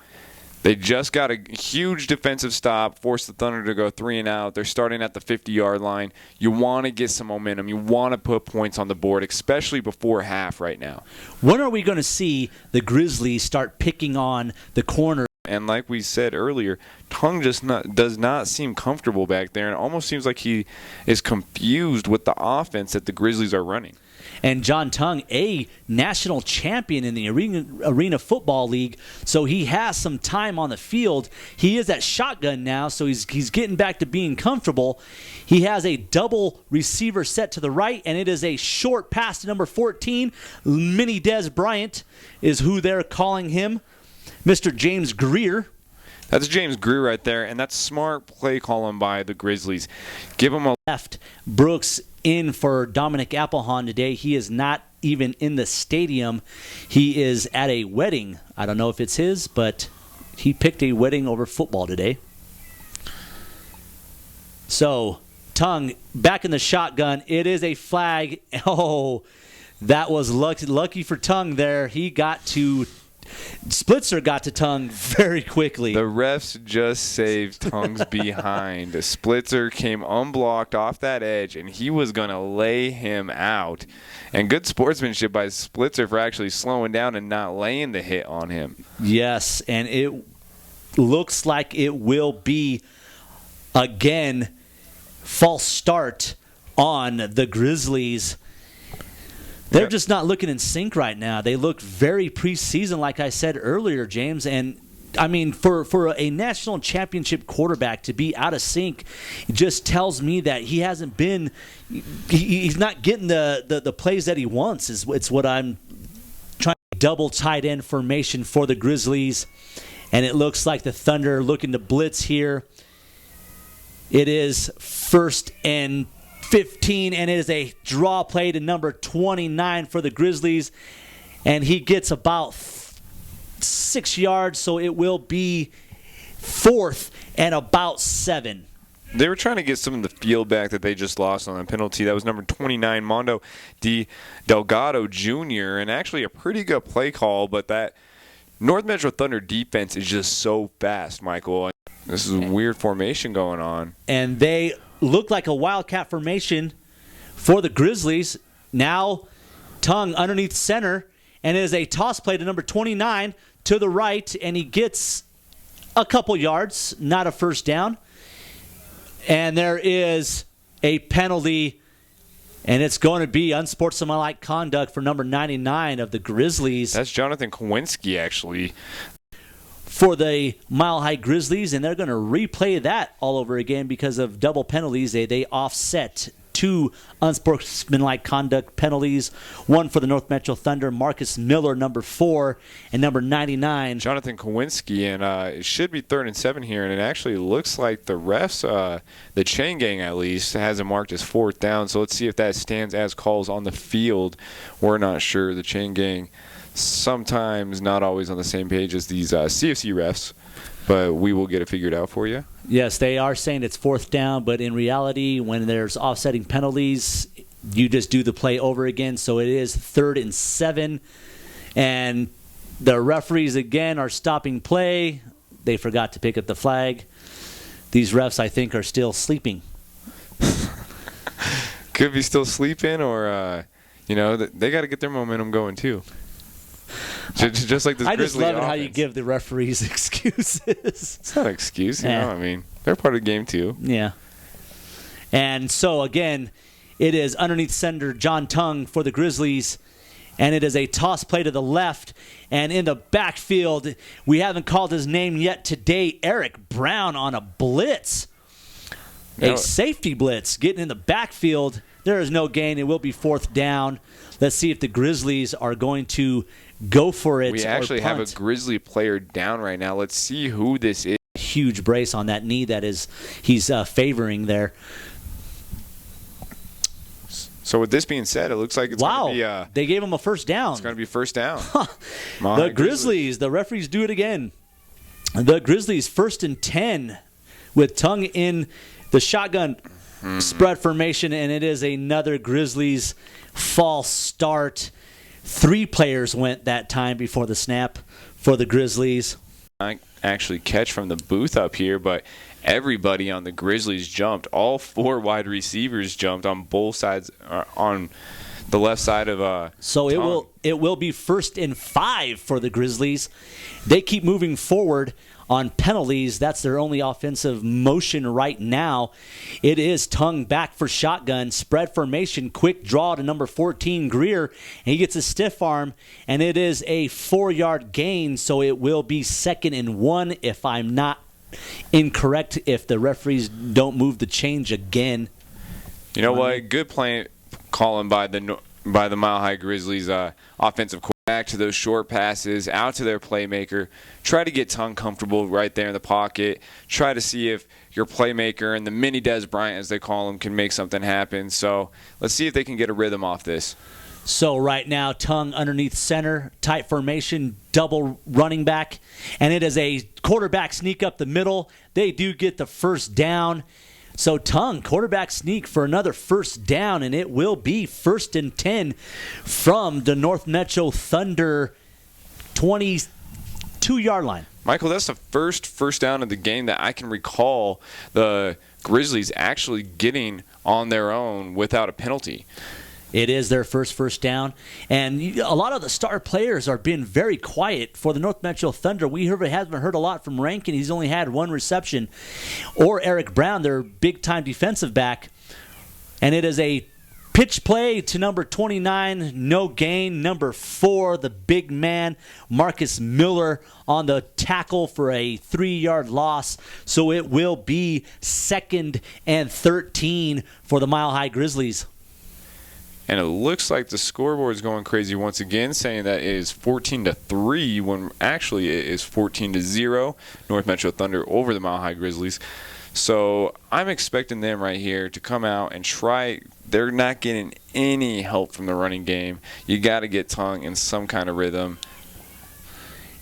They just got a huge defensive stop, forced the Thunder to go 3-and-out. They're starting at the 50-yard line. You want to get some momentum. You want to put points on the board, especially before half right now. When are we going to see the Grizzlies start picking on the corner? And like we said earlier, Tung just does not seem comfortable back there, and it almost seems like he is confused with the offense that the Grizzlies are running. And John Tung, a national champion in the Arena Football League, so he has some time on the field. He is at shotgun now, so he's getting back to being comfortable. He has a double receiver set to the right, and it is a short pass to number 14. Mini Des Bryant is who they're calling him. Mr. James Greer. That's James Greer right there, and that's smart play calling by the Grizzlies. Give him a left. Brooks in for Dominic Applehahn today. He is not even in the stadium. He is at a wedding. I don't know if it's his, but he picked a wedding over football today. So, Tung back in the shotgun. It is a flag. Oh, that was lucky for Tung there. He got to Splitzer got to Tongue very quickly. The refs just saved Tongue's behind. Splitzer came unblocked off that edge, and he was going to lay him out. And good sportsmanship by Splitzer for actually slowing down and not laying the hit on him. Yes, and it looks like it will be, again, false start on the Grizzlies. They're just not looking in sync right now. They look very preseason, like I said earlier, James. And, I mean, for a national championship quarterback to be out of sync just tells me that he hasn't been – he's not getting the plays that he wants. It's what I'm trying to double tight end formation for the Grizzlies. And it looks like the Thunder looking to blitz here. It is 1st and 15, and it is a draw play to number 29 for the Grizzlies. And he gets about 6 yards, so it will be 4th and about 7. They were trying to get some of the field back that they just lost on a penalty. That was number 29, Mondo Delgado Jr., and actually a pretty good play call, but that North Metro Thunder defense is just so fast, Michael. This is a weird formation going on. And they look like a wildcat formation for the Grizzlies. Now, Tongue underneath center, and it is a toss play to number 29 to the right, and he gets a couple yards, not a first down. And there is a penalty, and it's going to be unsportsmanlike conduct for number 99 of the Grizzlies. That's Jonathan Kowinski, actually. For the Mile High Grizzlies, and they're going to replay that all over again because of double penalties. They offset 2 unsportsmanlike conduct penalties, one for the North Metro Thunder, Marcus Miller, number 4, and number 99. Jonathan Kowinski, and it should be 3rd and 7 here, and it actually looks like the refs, the chain gang at least, has it marked as 4th down, so let's see if that stands as calls on the field. We're not sure. The chain gang sometimes not always on the same page as these CFC refs, but we will get it figured out for you. Yes, they are saying it's 4th down, but in reality, when there's offsetting penalties, you just do the play over again. So it is 3rd and 7, and the referees again are stopping play. They forgot to pick up the flag. These refs, I think, are still sleeping. Could be still sleeping, or they got to get their momentum going too. Just like this I just Grizzly love it offense. how you give the referees excuses. It's not an excuse, you know. I mean, they're part of the game too. Yeah. And so, again, it is underneath center John Tongue for the Grizzlies, and it is a toss play to the left. And in the backfield, we haven't called his name yet today, Eric Brown on a blitz. A safety blitz getting in the backfield. There is no gain. It will be 4th down. Let's see if the Grizzlies are going to go for it. We actually have a Grizzly player down right now. Let's see who this is. Huge brace on that knee that he's favoring there. So with this being said, it looks like it's going to be... they gave him a first down. It's going to be 1st down. The Grizzlies, the referees do it again. The Grizzlies 1st and 10 with Tongue in the shotgun spread formation, and it is another Grizzlies false start. 3 players went that time before the snap for the Grizzlies. I actually catch from the booth up here, but everybody on the Grizzlies jumped. All 4 wide receivers jumped on both sides, on the left side of So Tongue. it will be 1st and 5 for the Grizzlies. They keep moving forward on penalties. That's their only offensive motion right now. It is Tongue back for shotgun, spread formation, quick draw to number 14, Greer. And he gets a stiff arm, and it is a 4-yard gain, so it will be 2nd and 1 if I'm not incorrect, if the referees don't move the change again. You know what? Good play calling by the Mile High Grizzlies offensive coordinator. Back to those short passes, out to their playmaker. Try to get Tongue comfortable right there in the pocket. Try to see if your playmaker and the mini Des Bryant, as they call him, can make something happen. So let's see if they can get a rhythm off this. So right now, Tongue underneath center, tight formation, double running back. And it is a quarterback sneak up the middle. They do get the first down. So Tongue, quarterback sneak for another first down, and it will be 1st and 10 from the North Metro Thunder 20 2-yard line. Michael, that's the first down of the game that I can recall the Grizzlies actually getting on their own without a penalty. It is their first down. And a lot of the star players are being very quiet for the North Metro Thunder. We haven't heard a lot from Rankin. He's only had 1 reception. Or Eric Brown, their big-time defensive back. And it is a pitch play to number 29, no gain. Number 4, the big man, Marcus Miller, on the tackle for a 3-yard loss. So it will be 2nd and 13 for the Mile High Grizzlies. And it looks like the scoreboard is going crazy once again, saying that it is 14-3 when actually it is 14-0. North Metro Thunder over the Mile High Grizzlies. So I'm expecting them right here to come out and try. They're not getting any help from the running game. You got to get Tongue in some kind of rhythm.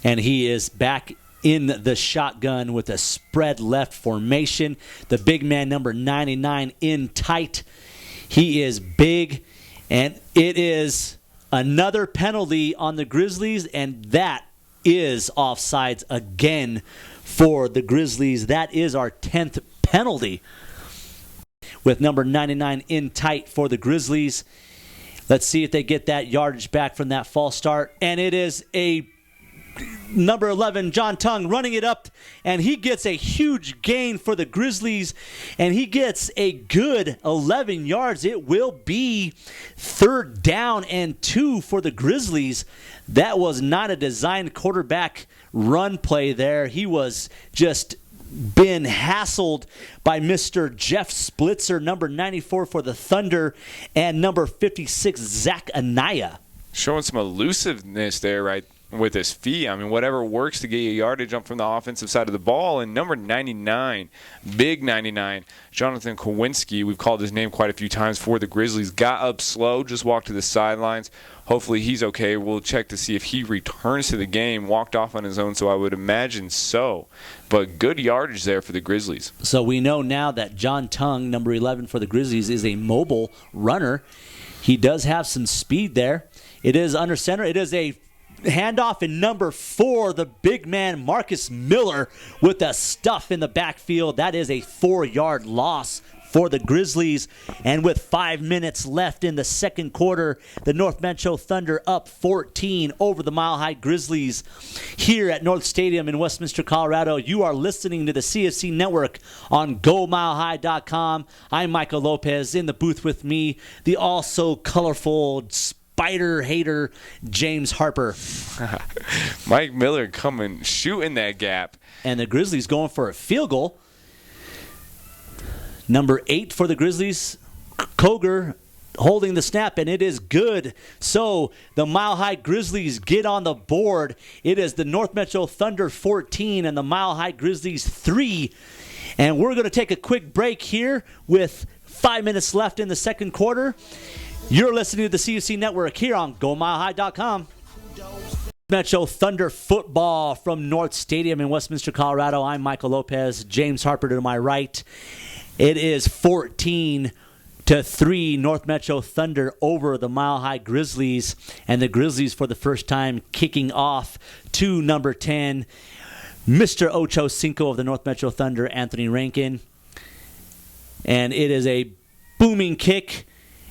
And he is back in the shotgun with a spread left formation. The big man, number 99, in tight. He is big. And it is another penalty on the Grizzlies, and that is offsides again for the Grizzlies. That is our 10th penalty with number 99 in tight for the Grizzlies. Let's see if they get that yardage back from that false start. And it is a number 11, John Tongue, running it up, and he gets a huge gain for the Grizzlies, and he gets a good 11 yards. It will be 3rd down and 2 for the Grizzlies. That was not a designed quarterback run play there. He was just been hassled by Mr. Jeff Splitzer, number 94 for the Thunder, and number 56, Zach Anaya. Showing some elusiveness there, right? With his feet. I mean, whatever works to get you yardage up from the offensive side of the ball. And number 99, big 99, Jonathan Kowinski, we've called his name quite a few times for the Grizzlies, got up slow, just walked to the sidelines. Hopefully he's okay. We'll check to see if he returns to the game. Walked off on his own, so I would imagine so. But good yardage there for the Grizzlies. So we know now that John Tongue, number 11 for the Grizzlies, is a mobile runner. He does have some speed there. It is under center. It is a handoff, in number 4, the big man Marcus Miller with the stuff in the backfield. That is a 4-yard loss for the Grizzlies. And with 5 minutes left in the second quarter, the North Metro Thunder up 14 over the Mile High Grizzlies here at North Stadium in Westminster, Colorado. You are listening to the CFC Network on GoMileHigh.com. I'm Michael Lopez. In the booth with me, the also colorful Spider hater, James Harper. Mike Miller coming, shooting that gap. And the Grizzlies going for a field goal. Number 8 for the Grizzlies, Koger, holding the snap, and it is good. So the Mile High Grizzlies get on the board. It is the North Metro Thunder 14 and the Mile High Grizzlies 3. And we're going to take a quick break here with 5 minutes left in the second quarter. You're listening to the CFC Network here on GoMileHigh.com. Metro Thunder football from North Stadium in Westminster, Colorado. I'm Michael Lopez. James Harper to my right. It is 14-3 North Metro Thunder over the Mile High Grizzlies. And the Grizzlies for the first time kicking off to number 10, Mr. Ocho Cinco of the North Metro Thunder, Anthony Rankin. And it is a booming kick.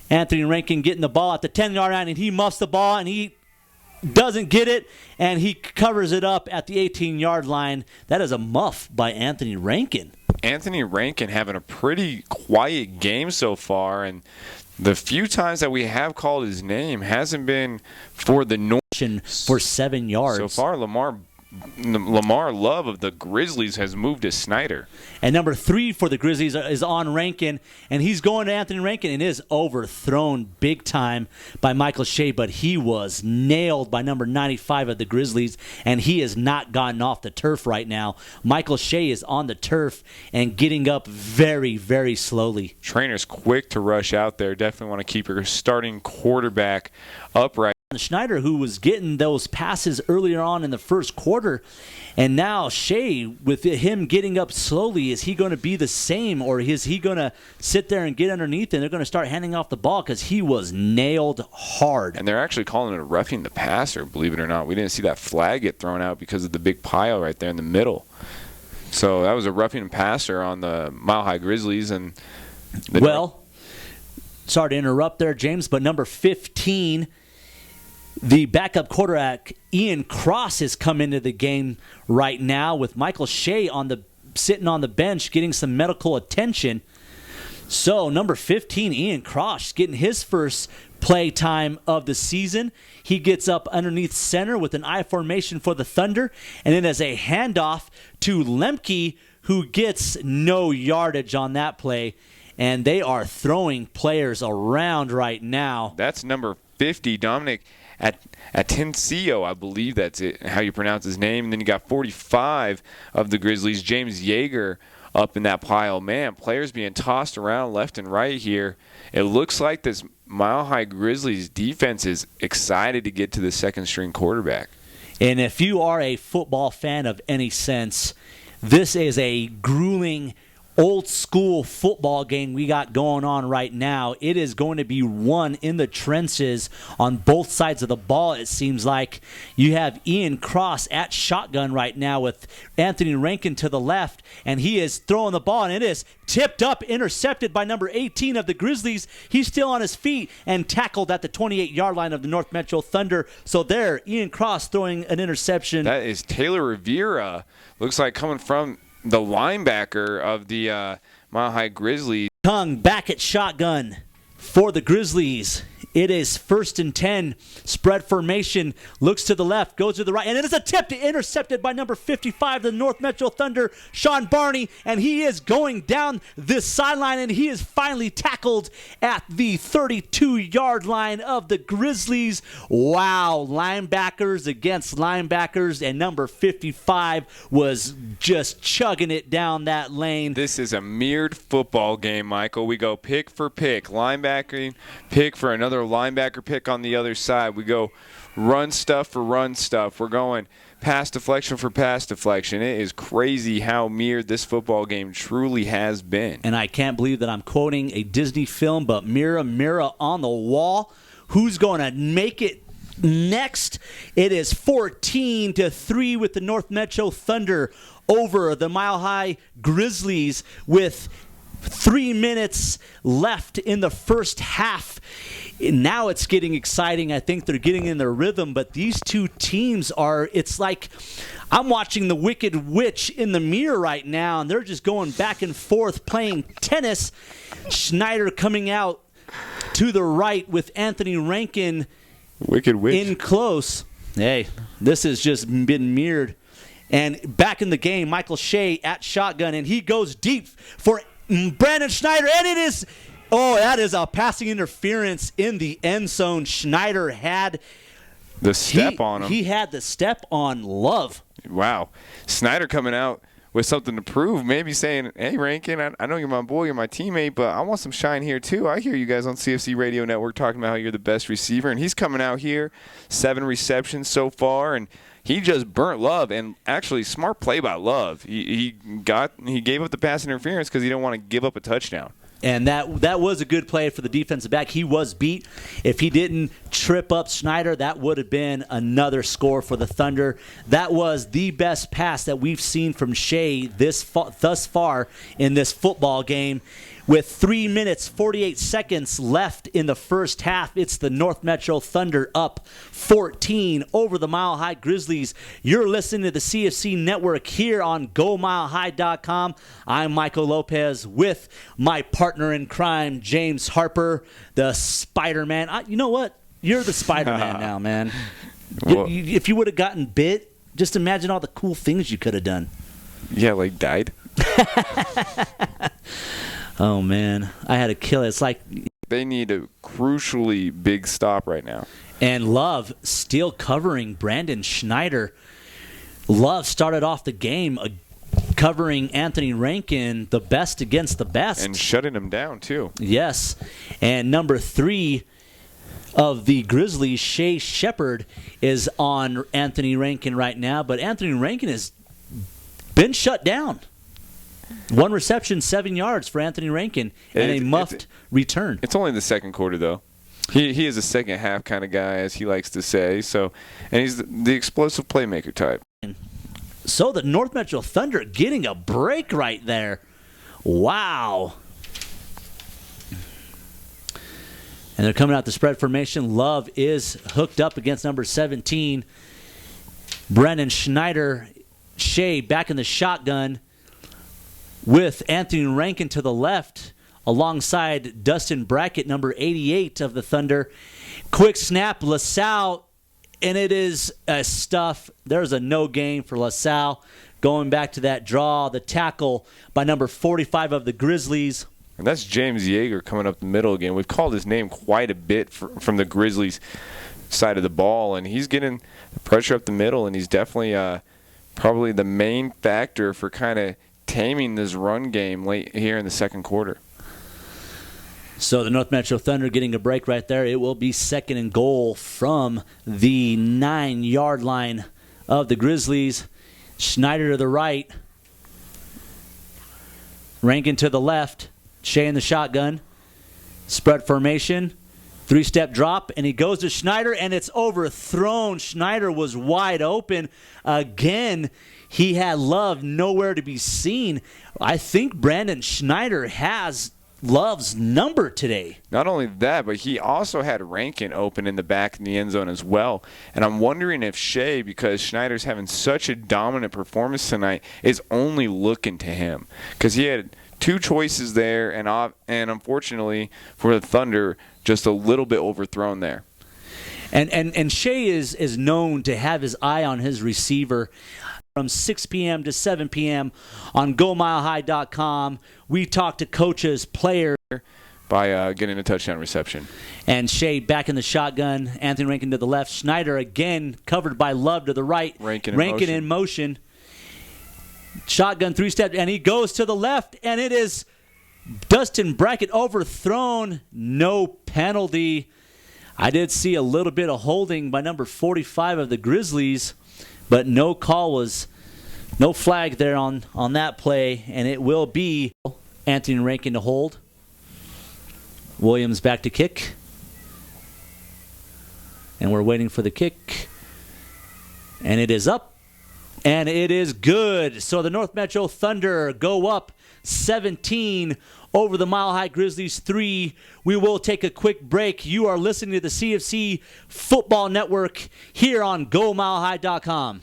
Anthony Rankin getting the ball at the 10-yard line, and he muffs the ball, and he doesn't get it, and he covers it up at the 18-yard line. That is a muff by Anthony Rankin. Anthony Rankin having a pretty quiet game so far, and the few times that we have called his name hasn't been for the North. For 7 yards. So far, Lamar Love of the Grizzlies has moved to Snyder. And number 3 for the Grizzlies is on Rankin, and he's going to Anthony Rankin and is overthrown big time by Michael Shea, but he was nailed by number 95 of the Grizzlies, and he has not gotten off the turf right now. Michael Shea is on the turf and getting up very, very slowly. Trainer's quick to rush out there. Definitely want to keep your starting quarterback upright. Schneider, who was getting those passes earlier on in the first quarter. And now Shea, with him getting up slowly, is he going to be the same, or is he going to sit there and get underneath and they're going to start handing off the ball? Because he was nailed hard. And they're actually calling it a roughing the passer, believe it or not. We didn't see that flag get thrown out because of the big pile right there in the middle. So that was a roughing the passer on the Mile High Grizzlies. And sorry to interrupt there, James, but number 15, the backup quarterback, Ian Cross, has come into the game right now with Michael Shea sitting on the bench getting some medical attention. So number 15, Ian Cross, getting his first play time of the season. He gets up underneath center with an I formation for the Thunder, and then as a handoff to Lemke, who gets no yardage on that play. And they are throwing players around right now. That's number 50, Dominic Atencio, I believe that's it, how you pronounce his name. And then you got 45 of the Grizzlies, James Yeager, up in that pile. Man, players being tossed around left and right here. It looks like this Mile High Grizzlies defense is excited to get to the second-string quarterback. And if you are a football fan of any sense, this is a grueling old-school football game we got going on right now. It is going to be won in the trenches on both sides of the ball, it seems like. You have Ian Cross at shotgun right now with Anthony Rankin to the left, and he is throwing the ball, and it is tipped up, intercepted by number 18 of the Grizzlies. He's still on his feet and tackled at the 28-yard line of the North Metro Thunder. So there, Ian Cross throwing an interception. That is Taylor Rivera. Looks like coming from the linebacker of the Mile High Grizzlies. Tongue back at shotgun for the Grizzlies. It is 1st and 10. Spread formation. Looks to the left. Goes to the right. And it is attempted. Intercepted by number 55, the North Metro Thunder, Sean Barney. And he is going down this sideline. And he is finally tackled at the 32-yard line of the Grizzlies. Wow. Linebackers against linebackers. And number 55 was just chugging it down that lane. This is a mirrored football game, Michael. We go pick for pick. Linebacking, pick for another linebacker pick on the other side. We go run stuff for run stuff. We're going pass deflection for pass deflection. It is crazy how mirrored this football game truly has been. And I can't believe that I'm quoting a Disney film, but mirror, mirror on the wall. Who's going to make it next? It is 14-3 with the North Metro Thunder over the Mile High Grizzlies with 3 minutes left in the first half. Now it's getting exciting. I think they're getting in their rhythm, but these two teams it's like I'm watching the Wicked Witch in the mirror right now, and they're just going back and forth playing tennis. Schneider coming out to the right with Anthony Rankin Wicked Witch in close. Hey, this has just been mirrored. And back in the game, Michael Shea at shotgun, and he goes deep for Brandon Schneider, and it is, that is a passing interference in the end zone. Schneider had the step on him. He had the step on Love. Wow. Snyder coming out with something to prove, maybe saying, hey, Rankin, I know you're my boy, you're my teammate, but I want some shine here too. I hear you guys on CFC Radio Network talking about how you're the best receiver, and he's coming out here, 7 receptions so far, and he just burnt Love, and actually smart play by Love. He gave up the pass interference because he didn't want to give up a touchdown. And that was a good play for the defensive back. He was beat. If he didn't trip up Schneider, that would have been another score for the Thunder. That was the best pass that we've seen from Shea thus far in this football game. With 3 minutes, 48 seconds left in the first half, it's the North Metro Thunder up 14 over the Mile High Grizzlies. You're listening to the CFC Network here on GoMileHigh.com. I'm Michael Lopez with my partner in crime, James Harper, the Spider-Man. You know what? You're the Spider-Man now, man. Well, if you would have gotten bit, just imagine all the cool things you could have done. Yeah, like died. Oh, man. I had to kill it. It's like they need a crucially big stop right now. And Love still covering Brandon Schneider. Love started off the game covering Anthony Rankin, the best against the best. And shutting him down, too. Yes. And number 3, of the Grizzlies, Shea Shepherd, is on Anthony Rankin right now, but Anthony Rankin has been shut down. 1 reception, 7 yards for Anthony Rankin, and a muffed return. It's only the second quarter, though. He is a second half kind of guy, as he likes to say. So, and he's the explosive playmaker type. So the North Metro Thunder getting a break right there. Wow. And they're coming out the spread formation. Love is hooked up against number 17. Brennan Schneider, Shea back in the shotgun with Anthony Rankin to the left alongside Dustin Brackett, number 88 of the Thunder. Quick snap, LaSalle, and it is a stuff. There's a no gain for LaSalle. Going back to that draw, the tackle by number 45 of the Grizzlies. And that's James Yeager coming up the middle again. We've called his name quite a bit from the Grizzlies side of the ball, and he's getting the pressure up the middle, and he's definitely probably the main factor for kind of taming this run game late here in the second quarter. So the North Metro Thunder getting a break right there. It will be 2nd and goal from the 9-yard line of the Grizzlies. Schneider to the right. Rankin to the left. Shea in the shotgun. Spread formation. 3-step drop, and he goes to Schneider, and it's overthrown. Schneider was wide open. Again, he had Love nowhere to be seen. I think Brandon Schneider has Love's number today. Not only that, but he also had Rankin open in the back in the end zone as well. And I'm wondering if Shea, because Schneider's having such a dominant performance tonight, is only looking to him. Because he had 2 choices there, and unfortunately for the Thunder, just a little bit overthrown there. And Shea is known to have his eye on his receiver. From 6 p.m. to 7 p.m. on GoMileHigh.com, we talk to coaches, players. By getting a touchdown reception. And Shea back in the shotgun. Anthony Rankin to the left. Schneider again covered by Love to the right. Rankin in motion. Shotgun 3-step, and he goes to the left, and it is Dustin Brackett overthrown. No penalty. I did see a little bit of holding by number 45 of the Grizzlies, but no flag there on that play, and it will be Anthony Rankin to hold. Williams back to kick. And we're waiting for the kick. And it is up. And it is good. So the North Metro Thunder go up 17 over the Mile High Grizzlies 3. We will take a quick break. You are listening to the CFC Football Network here on GoMileHigh.com.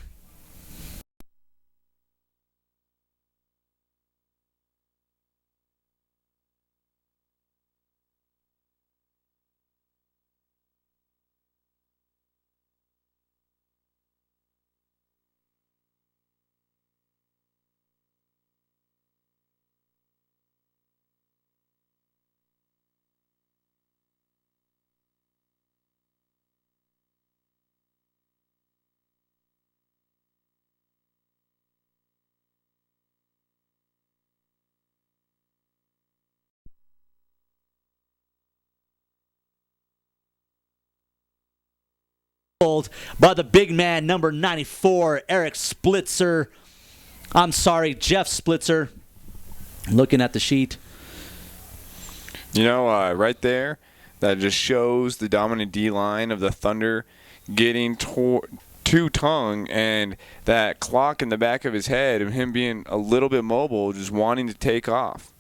By the big man, number 94, Eric Splitzer. I'm sorry, Jeff Splitzer. Looking at the sheet. You know, right there, that just shows the dominant D-line of the Thunder getting to Tongue, and that clock in the back of his head of him being a little bit mobile, just wanting to take off.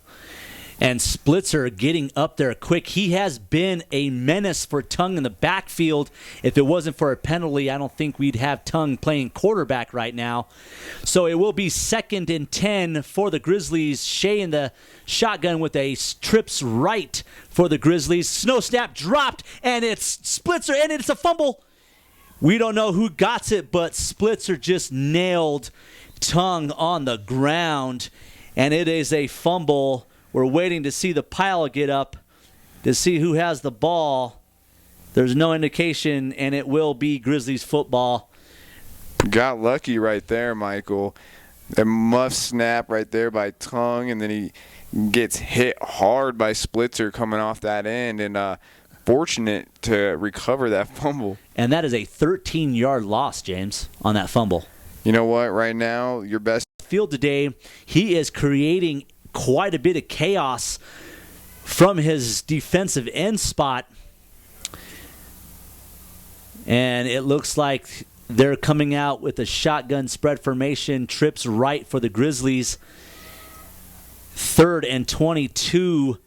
And Splitzer getting up there quick. He has been a menace for Tongue in the backfield. If it wasn't for a penalty, I don't think we'd have Tongue playing quarterback right now. So it will be 2nd and 10 for the Grizzlies. Shea in the shotgun with a trips right for the Grizzlies. Snow snap dropped, and it's Splitzer, and it's a fumble. We don't know who got it, but Splitzer just nailed Tongue on the ground, and it is a fumble. We're waiting to see the pile get up to see who has the ball. There's no indication, and it will be Grizzlies football. Got lucky right there, Michael. A muff snap right there by Tongue, and then he gets hit hard by Splitzer coming off that end. And fortunate to recover that fumble. And that is a 13-yard loss, James, on that fumble. You know what? Right now, your best field today, he is creating quite a bit of chaos from his defensive end spot. And it looks like they're coming out with a shotgun spread formation, trips right for the Grizzlies. 3rd and 22.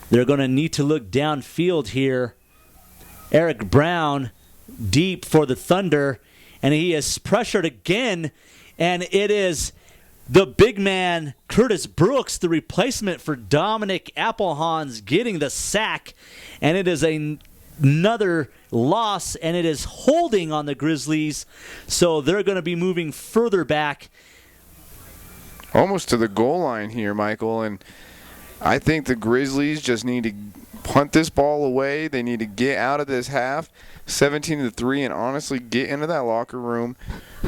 They're going to need to look downfield here. Eric Brown deep for the Thunder, and he is pressured again, and it is the big man, Curtis Brooks, the replacement for Dominic Applehans, getting the sack, and it is another loss, and it is holding on the Grizzlies, so they're going to be moving further back. Almost to the goal line here, Michael, and I think the Grizzlies just need to punt this ball away. They need to get out of this half, 17-3, and honestly get into that locker room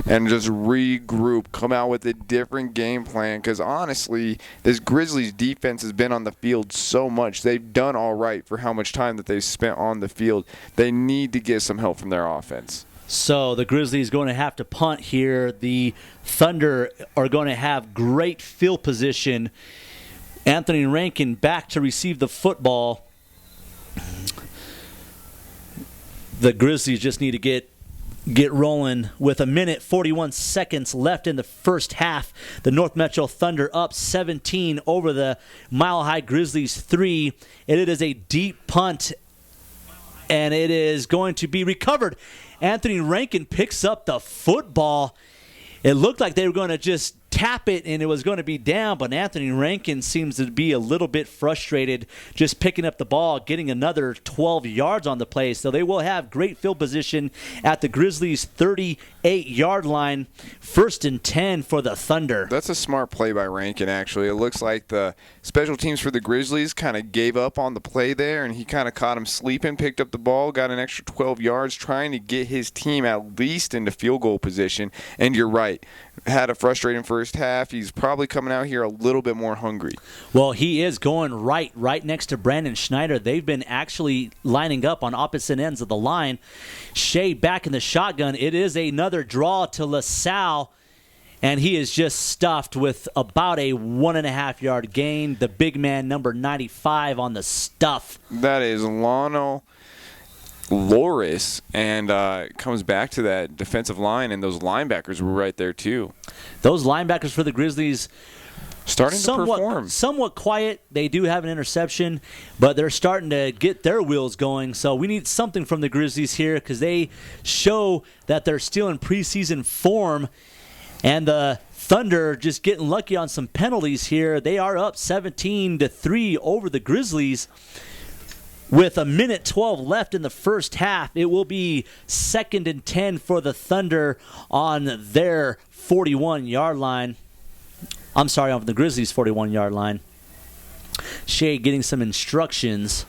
and just regroup, come out with a different game plan. Because honestly, this Grizzlies defense has been on the field so much. They've done all right for how much time that they've spent on the field. They need to get some help from their offense. So the Grizzlies going to have to punt here. The Thunder are going to have great field position. Anthony Rankin back to receive the football. The Grizzlies just need to get rolling with 1:41 seconds left in the first half. The North Metro Thunder up 17 over the Mile High Grizzlies 3. And it is a deep punt, and it is going to be recovered. Anthony Rankin picks up the football. It looked like they were going to just tap it and it was going to be down, but Anthony Rankin seems to be a little bit frustrated just picking up the ball, getting another 12 yards on the play. So they will have great field position at the Grizzlies' 38-yard line. 1st and 10 for the Thunder. That's a smart play by Rankin, actually. It looks like the special teams for the Grizzlies kind of gave up on the play there, and he kind of caught him sleeping, picked up the ball, got an extra 12 yards, trying to get his team at least into field goal position. And you're right. Had a frustrating first half. He's probably coming out here a little bit more hungry. Well, he is going right next to Brandon Schneider. They've been actually lining up on opposite ends of the line. Shea back in the shotgun. It is another draw to LaSalle, and he is just stuffed with about a 1.5-yard gain. The big man, number 95, on the stuff. That is Lionel Loris, and it comes back to that defensive line, and those linebackers were right there too. Those linebackers for the Grizzlies starting to perform. Somewhat quiet. They do have an interception, but they're starting to get their wheels going. So we need something from the Grizzlies here because they show that they're still in preseason form, and the Thunder just getting lucky on some penalties here. They are up 17-3 over the Grizzlies. With 1:12 left in the first half, it will be 2nd and 10 for the Thunder on their 41-yard line. I'm sorry, on the Grizzlies' 41-yard line. Shea getting some instructions.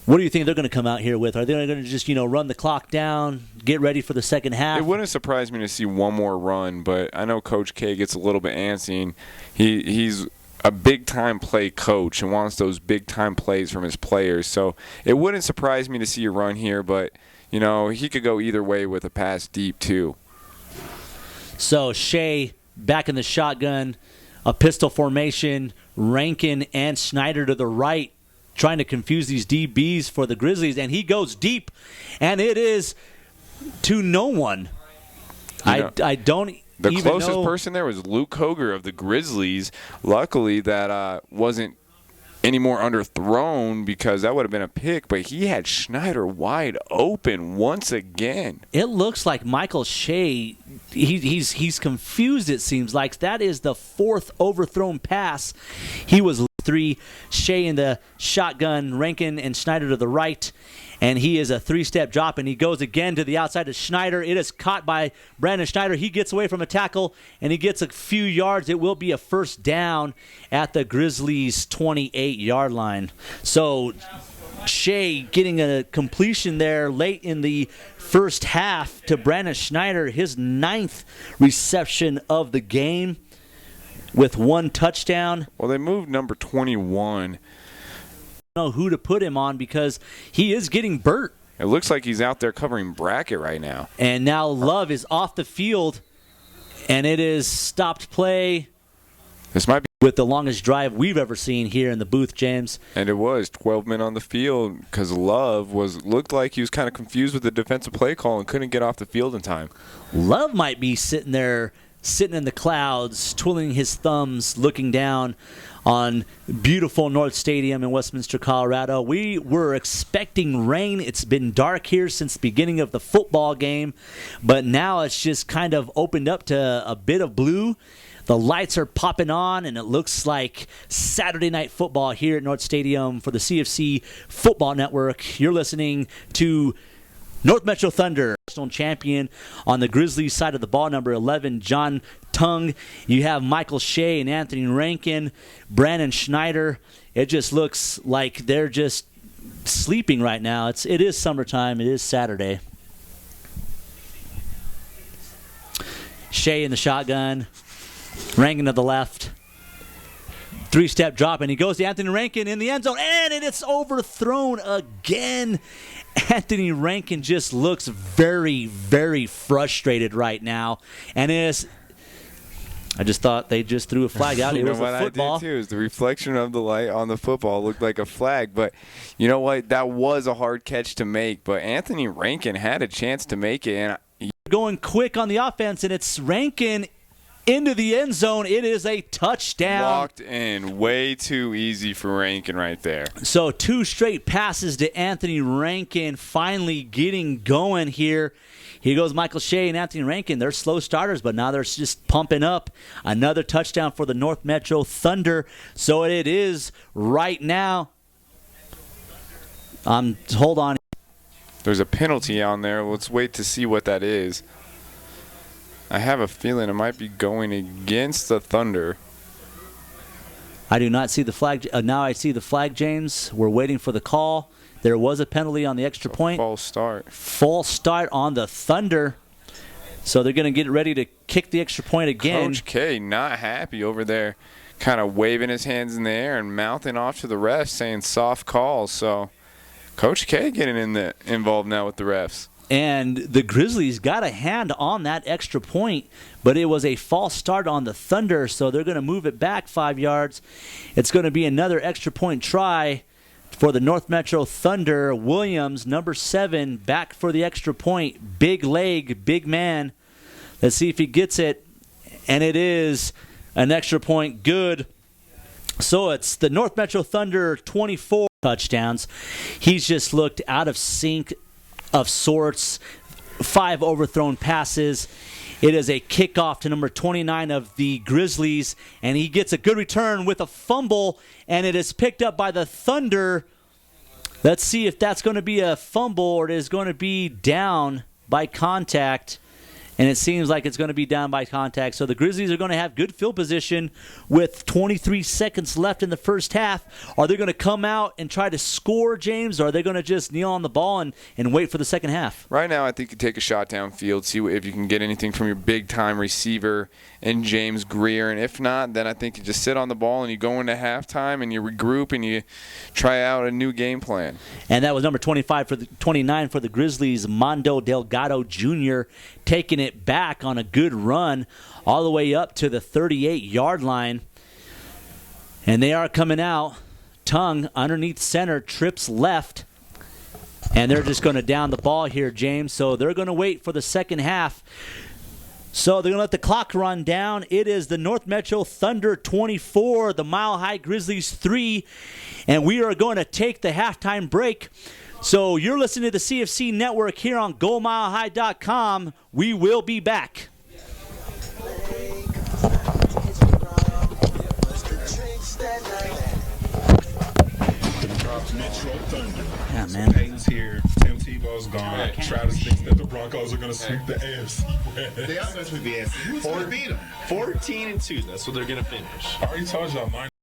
What do you think they're going to come out here with? Are they going to just, run the clock down, get ready for the second half? It wouldn't surprise me to see one more run, but I know Coach K gets a little bit antsy. And he's a big-time play coach and wants those big-time plays from his players. So it wouldn't surprise me to see a run here, but, he could go either way with a pass deep too. So Shea back in the shotgun, a pistol formation, Rankin and Schneider to the right, trying to confuse these DBs for the Grizzlies, and he goes deep, and it is to no one. I don't The even closest know. person there was Luke Hoger of the Grizzlies. Luckily, that wasn't any more underthrown because that would have been a pick, but he had Schneider wide open once again. It looks like Michael Shea, he's confused, it seems like. That is the 4th overthrown pass. He was 3. Shea in the shotgun, Rankin and Schneider to the right. And he is a 3-step drop, and he goes again to the outside of Schneider. It is caught by Brandon Schneider. He gets away from a tackle, and he gets a few yards. It will be a first down at the Grizzlies' 28-yard line. So Shea getting a completion there late in the first half to Brandon Schneider, his 9th reception of the game with 1 touchdown. Well, they moved number 21 know who to put him on because he is getting burnt. It looks like he's out there covering bracket right now. And now Love is off the field, and it is stopped play. This might be with the longest drive we've ever seen here in the booth, James. And it was 12 men on the field because Love looked like he was kind of confused with the defensive play call and couldn't get off the field in time. Love might be sitting there, sitting in the clouds, twiddling his thumbs, looking down on beautiful North Stadium in Westminster, Colorado. We were expecting rain. It's been dark here since the beginning of the football game, but now it's just kind of opened up to a bit of blue. The lights are popping on, and it looks like Saturday night football here at North Stadium for the CFC Football Network. You're listening to North Metro Thunder, national champion on the Grizzlies side of the ball, number 11, John Tung. You have Michael Shea and Anthony Rankin, Brandon Schneider. It just looks like they're just sleeping right now. It is summertime. It is Saturday. Shea in the shotgun. Rankin to the left. Three-step drop, and he goes to Anthony Rankin in the end zone, and it's overthrown again. Anthony Rankin just looks very, very frustrated right now. And I just thought they just threw a flag out. It was a football. I did too. Is the reflection of the light on the football looked like a flag. But you know what? That was a hard catch to make. But Anthony Rankin had a chance to make it. And going quick on the offense, and it's Rankin into the end zone. It is a touchdown. Walked in. Way too easy for Rankin right there. So 2 straight passes to Anthony Rankin, finally getting going here. Here goes Michael Shea and Anthony Rankin. They're slow starters, but now they're just pumping up. Another touchdown for the North Metro Thunder. So it is right now. Hold on. There's a penalty on there. Let's wait to see what that is. I have a feeling it might be going against the Thunder. I do not see the flag. Now I see the flag, James. We're waiting for the call. There was a penalty on the extra point. False start. False start on the Thunder. So they're going to get ready to kick the extra point again. Coach K not happy over there, kind of waving his hands in the air and mouthing off to the refs saying soft calls. So Coach K getting involved now with the refs. And the Grizzlies got a hand on that extra point, but it was a false start on the Thunder, so they're going to move it back 5 yards. It's going to be another extra point try for the North Metro Thunder. Williams, number 7, back for the extra point. Big leg, big man. Let's see if he gets it. And it is an extra point. Good. So it's the North Metro Thunder 24 touchdowns. He's just looked out of sync of sorts. 5 overthrown passes. It is a kickoff to number 29 of the Grizzlies, and he gets a good return with a fumble, and it is picked up by the Thunder. Let's see if that's going to be a fumble or it is going to be down by contact. And it seems like it's going to be down by contact. So the Grizzlies are going to have good field position with 23 seconds left in the first half. Are they going to come out and try to score, James, or are they going to just kneel on the ball and wait for the second half? Right now, I think you take a shot downfield, see if you can get anything from your big-time receiver and James Greer. And if not, then I think you just sit on the ball and you go into halftime and you regroup and you try out a new game plan. And that was number 29 for the Grizzlies, Mondo Delgado Jr., taking it back on a good run all the way up to the 38-yard line. And they are coming out. Tung underneath center, trips left. And they're just going to down the ball here, James. So they're going to wait for the second half. So they're going to let the clock run down. It is the North Metro Thunder 24, the Mile High Grizzlies 3. And we are going to take the halftime break. So you're listening to the CFC Network here on GoMileHigh.com. We will be back. Yeah, man. Peyton's here. Tim Tebow's gone. Travis thinks that the Broncos are going to sweep the AFC. They are going to sweep the AFC. Who's going to beat them? 14-2. That's what they're going to finish. I already told y'all, mine.